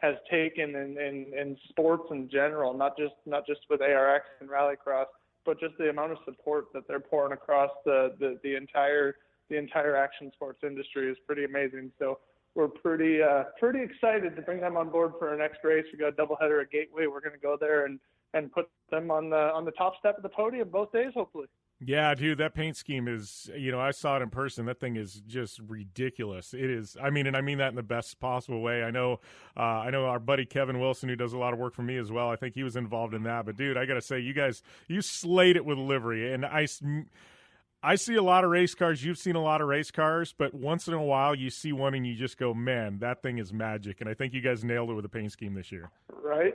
has taken in sports in general, not just with ARX and rallycross, but just the amount of support that they're pouring across the entire action sports industry is pretty amazing. So we're pretty excited to bring them on board for our next race. We got a doubleheader at Gateway. We're going to go there and put them on the top step of the podium both days, hopefully. Yeah, dude, that paint scheme is, I saw it in person. That thing is just ridiculous. It is. I mean that in the best possible way. I know our buddy Kevin Wilson, who does a lot of work for me as well, I think he was involved in that. But, dude, I got to say, you slayed it with livery. And I see a lot of race cars. You've seen a lot of race cars. But once in a while, you see one and you just go, man, that thing is magic. And I think you guys nailed it with the paint scheme this year. Right?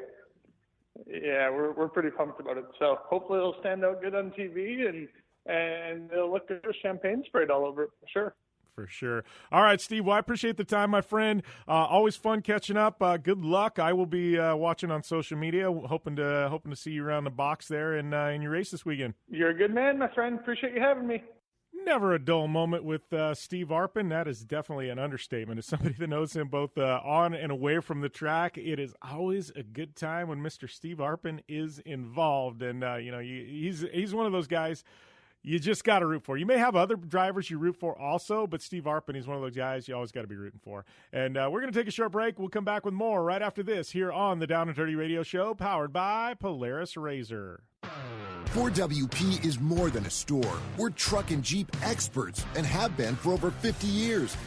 Yeah, we're pretty pumped about it. So hopefully it'll stand out good on TV and it'll look good with champagne sprayed all over it for sure. For sure. All right, Steve. Well, I appreciate the time, my friend. Always fun catching up. Good luck. I will be watching on social media, hoping to see you around the box there in your race this weekend. You're a good man, my friend. Appreciate you having me. Never a dull moment with Steve Arpin. That is definitely an understatement. As somebody that knows him both on and away from the track, it is always a good time when Mr. Steve Arpin is involved. And, he's one of those guys you just got to root for. You may have other drivers you root for also, but Steve Arpin is one of those guys you always got to be rooting for. And we're going to take a short break. We'll come back with more right after this here on the Down and Dirty Radio Show, powered by Polaris RZR. 4WP is more than a store. We're truck and Jeep experts and have been for over 50 years.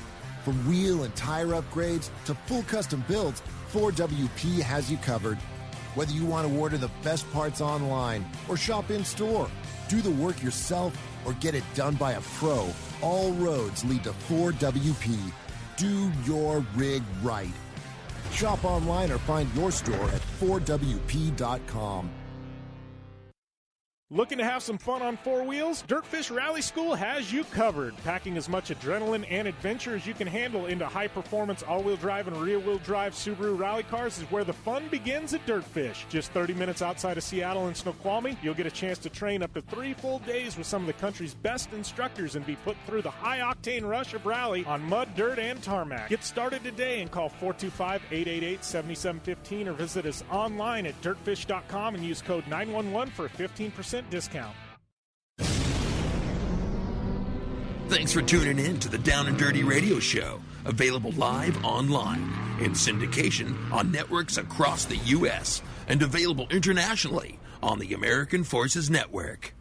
From wheel and tire upgrades to full custom builds, 4WP has you covered. Whether you want to order the best parts online or shop in store, do the work yourself, or get it done by a pro, all roads lead to 4WP. Do your rig right. Shop online or find your store at 4WP.com. Looking to have some fun on four wheels? Dirtfish Rally School has you covered. Packing as much adrenaline and adventure as you can handle into high-performance all-wheel drive and rear-wheel drive Subaru rally cars is where the fun begins at Dirtfish. Just 30 minutes outside of Seattle and Snoqualmie, you'll get a chance to train up to 3 full days with some of the country's best instructors and be put through the high-octane rush of rally on mud, dirt, and tarmac. Get started today and call 425-888-7715 or visit us online at dirtfish.com and use code 911 for a 15% discount. Thanks for tuning in to the Down and Dirty Radio Show, available live online in syndication on networks across the U.S. and available internationally on the American Forces Network.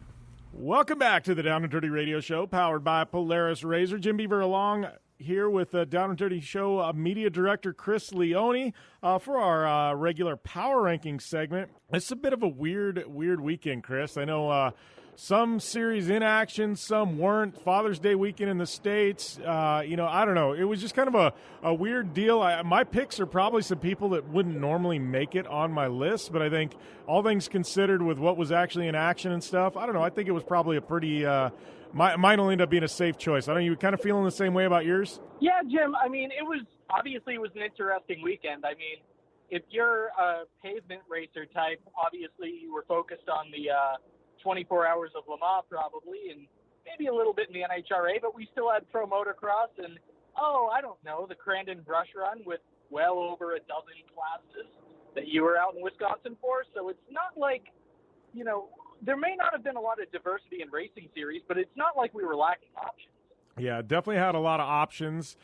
Welcome back to the Down and Dirty Radio Show, powered by Polaris Razor. Jim Beaver along here with Down and Dirty Show media director Chris Leone for our regular power ranking segment. It's a bit of a weird weekend, Chris. I know some series in action, some weren't. Father's Day weekend in the States. I don't know. It was just kind of a weird deal. My picks are probably some people that wouldn't normally make it on my list, but I think all things considered with what was actually in action and stuff, I don't know. I think it was probably a pretty mine will end up being a safe choice. I don't know, you kind of feeling the same way about yours? Yeah, Jim. I mean, it was an interesting weekend. I mean, if you're a pavement racer type, obviously you were focused on the 24 hours of Le Mans probably, and maybe a little bit in the NHRA, but we still had pro motocross and, the Crandon Brush Run with well over a dozen classes that you were out in Wisconsin for. So it's not like, there may not have been a lot of diversity in racing series, but it's not like we were lacking options. Yeah, definitely had a lot of options.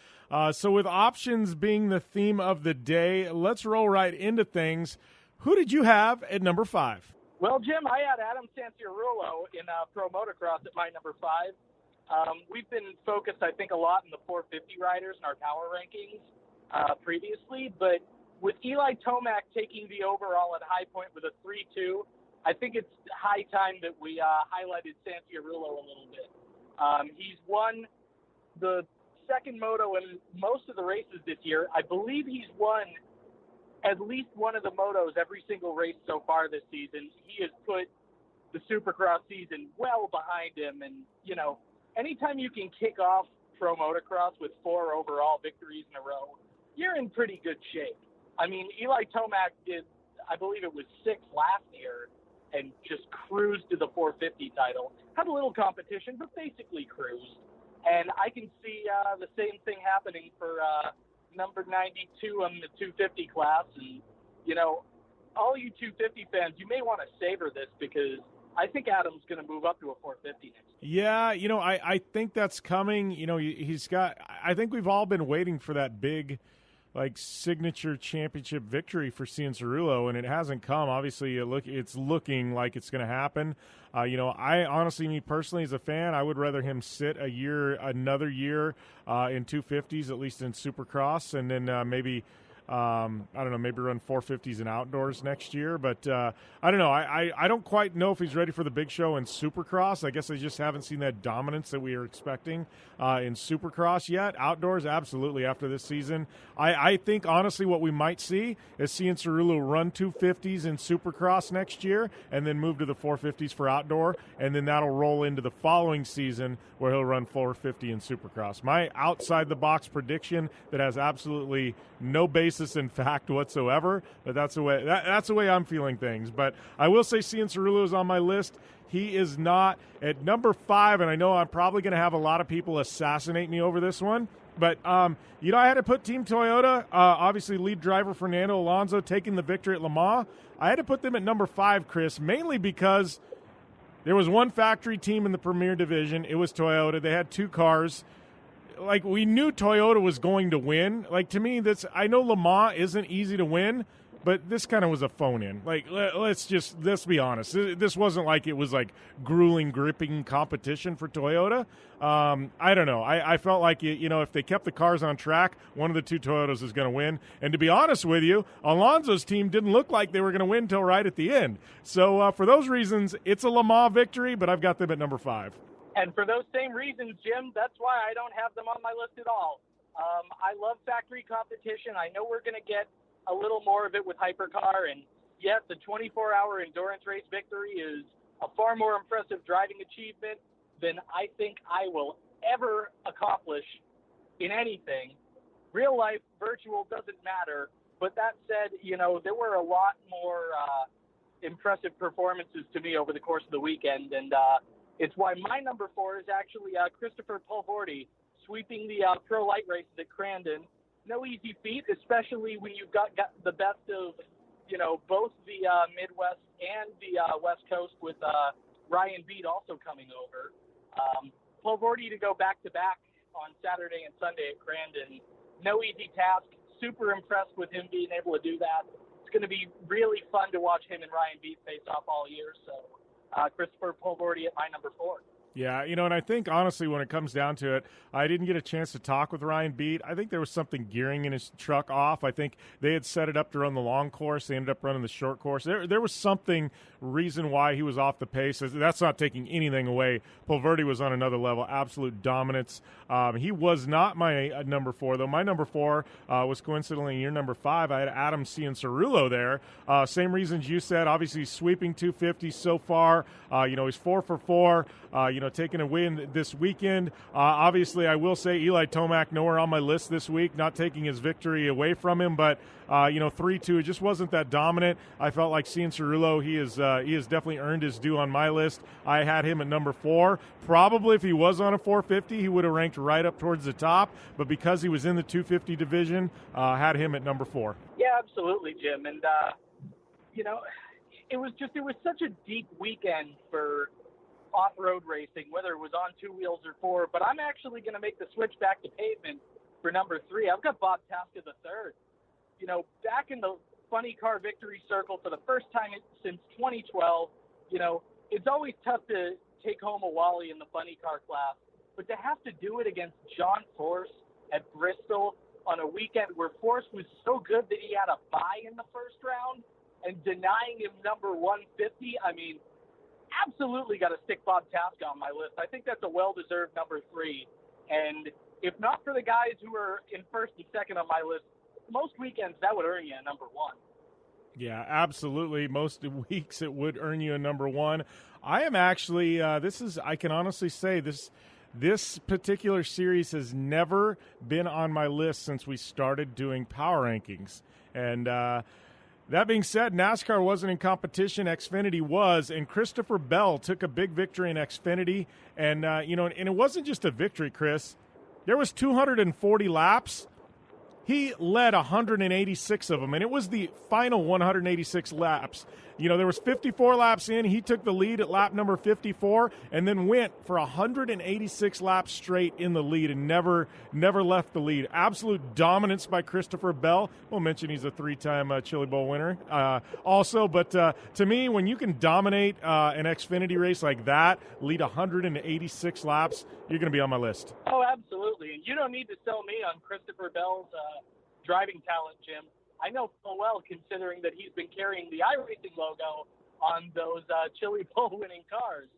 So with options being the theme of the day, let's roll right into things. Who did you have at number 5? Well, Jim, I had Adam Santiarulo in pro motocross at my number 5. We've been focused, I think, a lot in the 450 riders in our power rankings previously, but with Eli Tomac taking the overall at High Point with a 3-2, I think it's high time that we highlighted Santiarulo a little bit. He's won the second moto in most of the races this year. I believe he's won at least one of the motos every single race so far this season. He has put the Supercross season well behind him. And, anytime you can kick off pro motocross with 4 overall victories in a row, you're in pretty good shape. I mean, Eli Tomac did, I believe it was 6 last year, and just cruised to the 450 title. Had a little competition, but basically cruised. And I can see the same thing happening for number 92 in the 250 class. And, all you 250 fans, you may want to savor this because I think Adam's going to move up to a 450 next year. Yeah, I think that's coming. I think we've all been waiting for that big signature championship victory for Cianciarulo, and it hasn't come. Obviously, it's looking like it's going to happen. I honestly, me personally, as a fan, I would rather him sit another year in 250s, at least in Supercross, and then maybe maybe run 450s in outdoors next year. But I don't know. I don't quite know if he's ready for the big show in Supercross. I guess I just haven't seen that dominance that we are expecting in Supercross yet. Outdoors, absolutely, after this season. I think, honestly, what we might see is Cianciarulo run 250s in Supercross next year and then move to the 450s for outdoor, and then that'll roll into the following season where he'll run 450 in Supercross. My outside-the-box prediction that has absolutely no basis in fact whatsoever, but that's the way I'm feeling things. But I will say Cianciarulo is on my list. He is not at number 5, and I know I'm probably going to have a lot of people assassinate me over this one. But, I had to put Team Toyota, obviously lead driver Fernando Alonso taking the victory at Le Mans. I had to put them at number 5, Chris, mainly because there was one factory team in the Premier Division. It was Toyota. They had 2 cars. We knew Toyota was going to win. To me, I know Le Mans isn't easy to win, but this kind of was a phone-in. Let's be honest. This wasn't like it was grueling, gripping competition for Toyota. I don't know. I felt like, if they kept the cars on track, one of the 2 Toyotas is going to win. And to be honest with you, Alonso's team didn't look like they were going to win until right at the end. So for those reasons, it's a Le Mans victory, but I've got them at number 5. And for those same reasons, Jim, that's why I don't have them on my list at all. I love factory competition. I know we're going to get a little more of it with Hypercar. And yes, the 24-hour endurance race victory is a far more impressive driving achievement than I think I will ever accomplish in anything. Real life, virtual, doesn't matter. But that said, there were a lot more impressive performances to me over the course of the weekend, and it's why my number 4 is actually Christopher Pulvorti, sweeping the pro light races at Crandon. No easy feat, especially when you've got the best of, both the Midwest and the West Coast with Ryan Beat also coming over. Pulvorti to go back-to-back on Saturday and Sunday at Crandon, no easy task. Super impressed with him being able to do that. It's going to be really fun to watch him and Ryan Beat face off all year. So Christopher Pulvorti at my number 4. Yeah, and I think, honestly, when it comes down to it, I didn't get a chance to talk with Ryan Beat. I think there was something gearing in his truck off. I think they had set it up to run the long course. They ended up running the short course. There was something, reason why he was off the pace. That's not taking anything away. Pulvorti was on another level, absolute dominance. He was not my number 4, though. My number 4 was coincidentally your number 5. I had Adam Cianciarulo there. Same reasons you said. Obviously, sweeping 250 so far. He's 4 for 4. Taking a win this weekend. Obviously, I will say Eli Tomac nowhere on my list this week, not taking his victory away from him, but 3-2, it just wasn't that dominant. I felt like Cianciarulo, he has definitely earned his due on my list. I had him at number 4. Probably if he was on a 450, he would have ranked right up towards the top, but because he was in the 250 division, had him at number 4. Yeah, absolutely, Jim. And, it was such a deep weekend for off-road racing, whether it was on 2 wheels or 4, but I'm actually going to make the switch back to pavement for number 3. I've got Bob Tasca III. Back in the funny car victory circle for the first time since 2012, it's always tough to take home a Wally in the funny car class, but to have to do it against John Force at Bristol on a weekend where Force was so good that he had a bye in the first round and denying him number 150, absolutely got to stick Bob Tasca on my list. I think that's a well-deserved number 3. And if not for the guys who are in first and second on my list, most weekends that would earn you a number 1. Yeah, absolutely. Most weeks it would earn you a number 1. I am actually, I can honestly say this particular series has never been on my list since we started doing power rankings. And, that being said, NASCAR wasn't in competition. Xfinity was, and Christopher Bell took a big victory in Xfinity. And, and it wasn't just a victory, Chris. There was 240 laps. He led 186 of them, and it was the final 186 laps. There was 54 laps in. He took the lead at lap number 54 and then went for 186 laps straight in the lead and never left the lead. Absolute dominance by Christopher Bell. We'll mention he's a 3-time Chili Bowl winner also. But to me, when you can dominate an Xfinity race like that, lead 186 laps, you're going to be on my list. Oh, absolutely. And you don't need to sell me on Christopher Bell's driving talent, Jim. I know full well, considering that he's been carrying the iRacing logo on those Chili Bowl winning cars.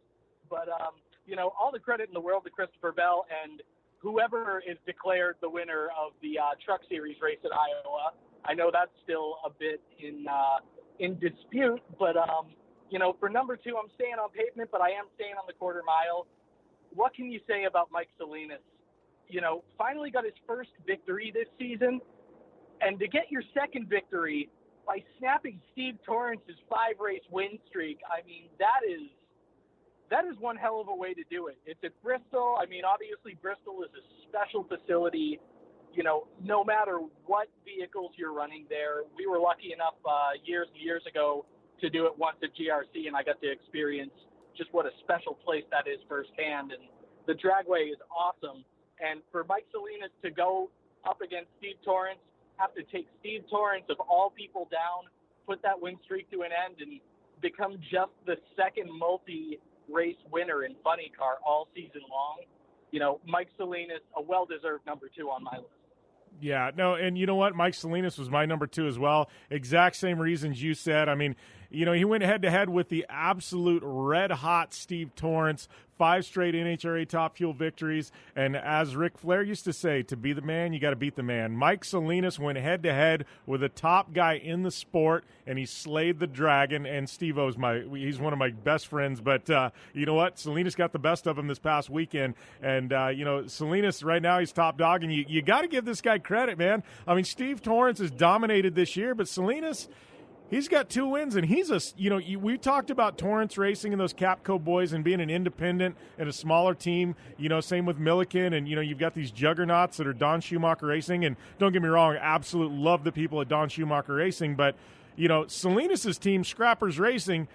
But, all the credit in the world to Christopher Bell and whoever is declared the winner of the Truck Series race at Iowa. I know that's still a bit in dispute, but, for number 2, I'm staying on pavement, but I am staying on the quarter mile. What can you say about Mike Salinas? Finally got his first victory this season. And to get your second victory by snapping Steve Torrance's 5-race win streak, that is one hell of a way to do it. It's at Bristol. Obviously Bristol is a special facility. No matter what vehicles you're running there, we were lucky enough years and years ago to do it once at GRC, and I got to experience just what a special place that is firsthand. And the dragway is awesome. And for Mike Salinas to go up against Steve Torrance, have to take Steve Torrance of all people down, put that win streak to an end, and become just the second multi-race winner in funny car all season long. Mike Salinas, a well-deserved number 2 on my list. Yeah, no, and you know what? Mike Salinas was my number 2 as well. Exact same reasons you said. he went head-to-head with the absolute red-hot Steve Torrence, 5 straight NHRA Top Fuel victories. And as Ric Flair used to say, to be the man, you got to beat the man. Mike Salinas went head-to-head with a top guy in the sport, and he slayed the dragon. And Steve-O's he's one of my best friends. But you know what? Salinas got the best of him this past weekend. And, Salinas right now, he's top dog. And you got to give this guy credit, man. I mean, Steve Torrence has dominated this year, but Salinas, he's got 2 wins, and he's we talked about Torrance Racing and those Capco boys and being an independent and a smaller team, same with Milliken, and, you've got these juggernauts that are Don Schumacher Racing, and don't get me wrong, absolutely love the people at Don Schumacher Racing, but, Salinas' team, Scrappers Racing,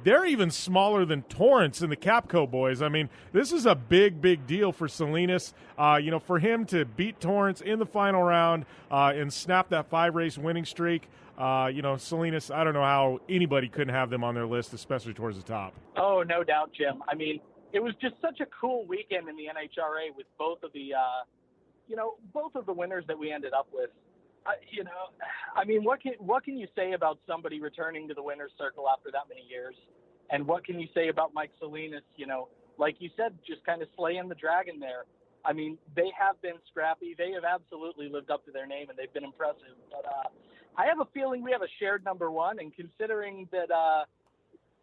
they're even smaller than Torrance and the Capco boys. I mean, this is a big, big deal for Salinas. For him to beat Torrance in the final round and snap that 5-race winning streak, Salinas, I don't know how anybody couldn't have them on their list, especially towards the top. Oh, no doubt, Jim. I mean, it was just such a cool weekend in the NHRA with both of the winners that we ended up with. What can you say about somebody returning to the winner's circle after that many years? And what can you say about Mike Salinas? Like you said, just kind of slaying the dragon there. I mean, they have been scrappy. They have absolutely lived up to their name, and they've been impressive. But I have a feeling we have a shared number one, and considering that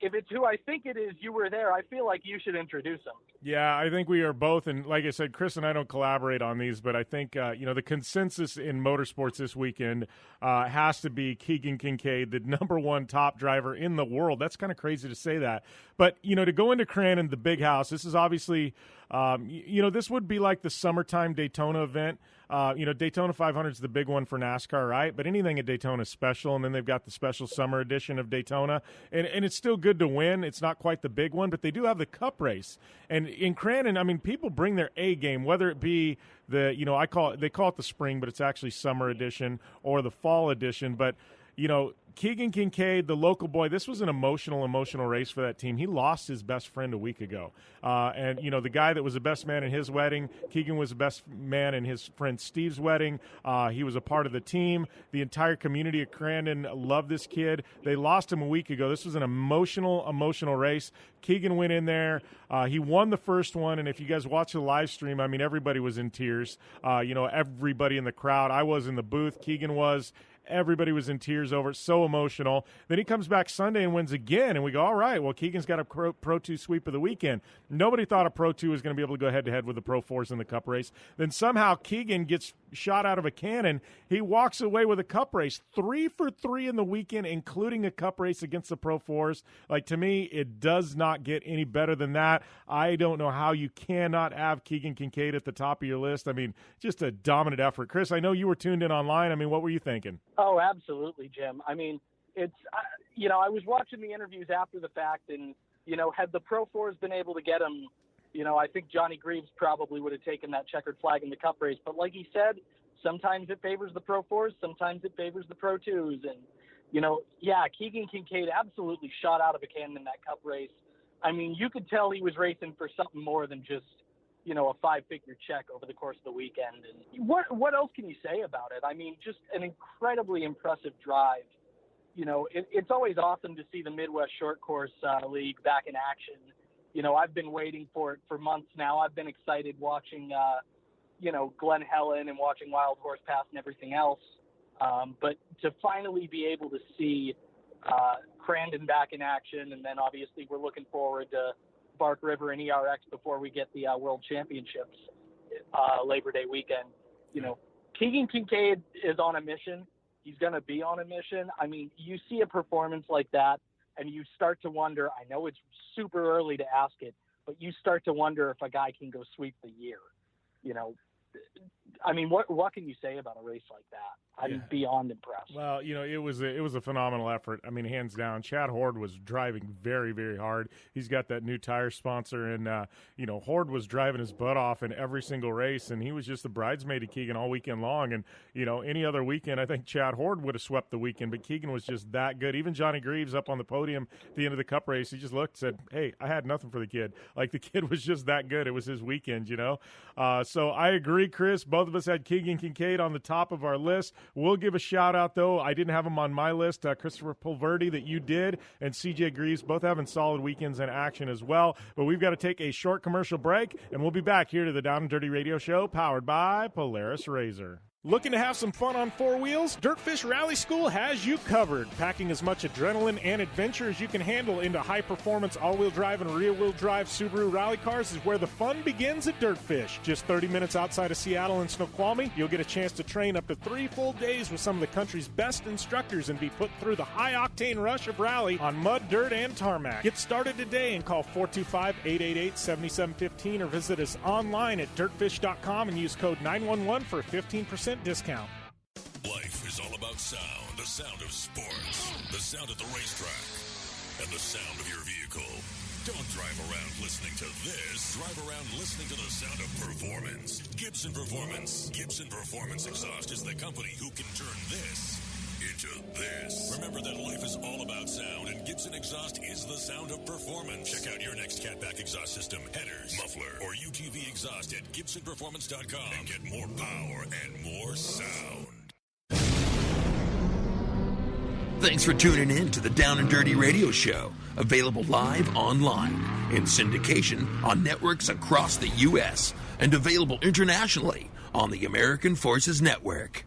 if it's who I think it is, you were there, I feel like you should introduce him. Yeah, I think we are both, and like I said, Chris and I don't collaborate on these, but I think, the consensus in motorsports this weekend has to be Keegan Kincaid, the number 1 top driver in the world. That's kind of crazy to say that. But, to go into Crandon, the big house, this is obviously, this would be like the summertime Daytona event. Daytona 500 is the big one for NASCAR, right? But anything at Daytona is special, and then they've got the special summer edition of Daytona. And it's still good to win. It's not quite the big one, but they do have the Cup race. And in Crandon, I mean, people bring their A game, whether it be they call it the spring, but it's actually summer edition, or the fall edition. But, Keegan Kincaid, the local boy, this was an emotional race for that team. He lost his best friend a week ago. And the guy that was the best man in his wedding, Keegan was the best man in his friend Steve's wedding. He was a part of the team. The entire community of Crandon loved this kid. They lost him a week ago. This was an emotional race. Keegan went in there. He won the first one, and if you guys watch the live stream, I mean, everybody was in tears. Everybody in the crowd. I was in the booth. Keegan was. Everybody was in tears over it, so emotional. Then he comes back Sunday and wins again, and we go, all right, well, Keegan's got a Pro 2 sweep of the weekend. Nobody thought a Pro 2 was going to be able to go head-to-head with the Pro 4s in the Cup race. Then somehow Keegan gets shot out of a cannon. He walks away with a Cup race, 3 for 3 in the weekend, including a Cup race against the Pro 4s. Like, to me, it does not get any better than that. I don't know how you cannot have Keegan Kincaid at the top of your list. I mean, just a dominant effort. Chris, I know you were tuned in online. I mean, what were you thinking? Oh, absolutely, Jim. I mean, it's, I was watching the interviews after the fact, and, had the Pro 4s been able to get him, I think Johnny Greaves probably would have taken that checkered flag in the Cup race. But like he said, sometimes it favors the Pro 4s, sometimes it favors the Pro 2s. And, Keegan Kincaid absolutely shot out of a cannon in that Cup race. I mean, you could tell he was racing for something more than just, a 5-figure check over the course of the weekend. And what else can you say about it? I mean, just an incredibly impressive drive. It's always awesome to see the Midwest Short Course League back in action. I've been waiting for it for months now. I've been excited watching, Glen Helen and watching Wild Horse Pass and everything else. But to finally be able to see Crandon back in action, and then obviously we're looking forward to Bark River and ERX before we get the World Championships Labor Day weekend. Keegan Kincaid is on a mission. He's going to be on a mission. I mean, you see a performance like that, and you start to wonder, I know it's super early to ask it, but you start to wonder if a guy can go sweep the year. I mean, what can you say about a race like that? I'm beyond impressed. Well, it was a phenomenal effort. I mean, hands down. Chad Horde was driving very, very hard. He's got that new tire sponsor, and Horde was driving his butt off in every single race, and he was just the bridesmaid of Keegan all weekend long. And any other weekend, I think Chad Horde would have swept the weekend, but Keegan was just that good. Even Johnny Greaves up on the podium at the end of the Cup race, he just looked and said, "Hey, I had nothing for the kid." Like, the kid was just that good. It was his weekend, So I agree. agree, Chris. Both of us had Keegan Kincaid on the top of our list. We'll give a shout-out, though. I didn't have him on my list. Christopher Pulverti, that you did, and CJ Greaves, both having solid weekends in action as well. But we've got to take a short commercial break, and we'll be back here to the Down and Dirty Radio Show, powered by Polaris RZR. Looking to have some fun on four wheels? Dirtfish Rally School has you covered. Packing as much adrenaline and adventure as you can handle into high-performance all-wheel drive and rear-wheel drive Subaru rally cars is where the fun begins at Dirtfish. Just 30 minutes outside of Seattle and Snoqualmie, you'll get a chance to train up to 3 full days with some of the country's best instructors and be put through the high-octane rush of rally on mud, dirt, and tarmac. Get started today and call 425-888-7715 or visit us online at dirtfish.com and use code 911 for a 15% discount. Life is all about sound, the sound of sports, the sound at the racetrack, and the sound of your vehicle. Don't drive around listening to this. Drive around listening to the sound of performance. Gibson Performance. Gibson Performance Exhaust is the company who can turn this into this. Remember that life is all about sound, and Gibson Exhaust is the sound of performance. Check out your next catback exhaust system, headers, muffler, or UTV exhaust at GibsonPerformance.com and get more power and more sound. Thanks for tuning in to the Down and Dirty Radio Show, available live online in syndication on networks across the U.S. and available internationally on the American Forces Network.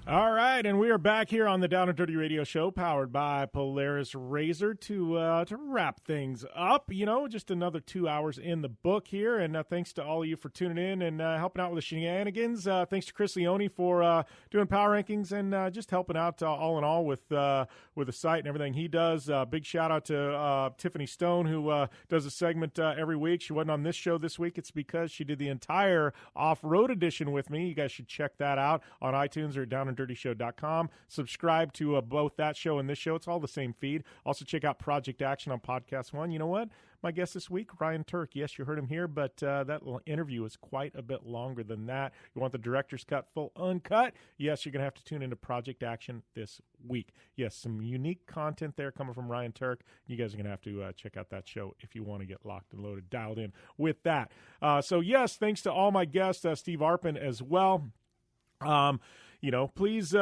All right, and we are back here on the Down and Dirty Radio Show, powered by Polaris RZR, to wrap things up. You know, just another 2 hours in the book here, and thanks to all of you for tuning in and helping out with the shenanigans. Thanks to Chris Leone for doing power rankings and just helping out all in all with the site and everything he does. Big shout out to Tiffany Stone, who does a segment every week. She wasn't on this show this week. It's because she did the entire off-road edition with me. You guys should check that out on iTunes or downanddirtyshow.com. Subscribe to both that show and this show. It's all the same feed. Also check out Project Action on Podcast One. You know what? My guest this week, Ryan Tuerck. Yes, you heard him here, but that interview is quite a bit longer than that. You want the director's cut, full uncut? Yes, you're going to have to tune into Project Action this week. Yes, some unique content there coming from Ryan Tuerck. You guys are going to have to check out that show if you want to get locked and loaded, dialed in with that. So, yes, thanks to all my guests, Steve Arpin as well. You know, please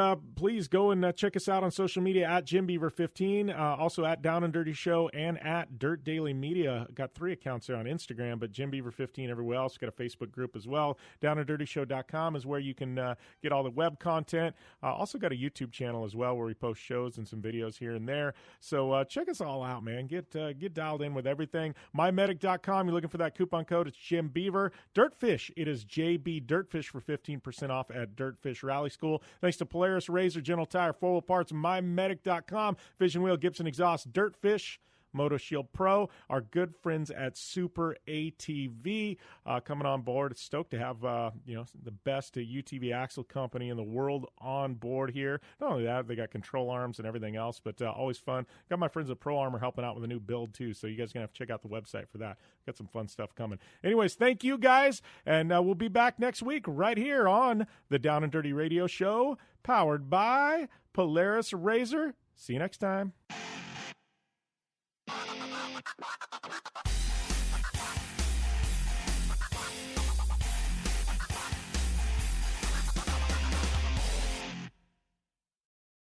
go and check us out on social media at JimBeaver15, also at Down and Dirty Show and at Dirt Daily Media. Got 3 accounts there on Instagram, but JimBeaver15 everywhere else. Got a Facebook group as well. DownandDirtyShow.com is where you can get all the web content. Also got a YouTube channel as well where we post shows and some videos here and there. So check us all out, man. Get dialed in with everything. MyMedic.com. You're looking for that coupon code. It's Jim Beaver. Dirtfish. It is JB Dirtfish for 15% off at Dirtfish Rally School. Thanks to Polaris RZR, General Tire, 4-Wheel Parts, MyMedic.com, Vision Wheel, Gibson Exhaust, Dirtfish, Moto Shield Pro, our good friends at Super ATV coming on board. Stoked to have the best UTV axle company in the world on board here. Not only that, they got control arms and everything else, but always fun. Got my friends at Pro Armor helping out with a new build too, so you guys are going to have to check out the website for that. Got some fun stuff coming. Anyways, thank you guys, and we'll be back next week right here on the Down and Dirty Radio Show, powered by Polaris RZR. See you next time.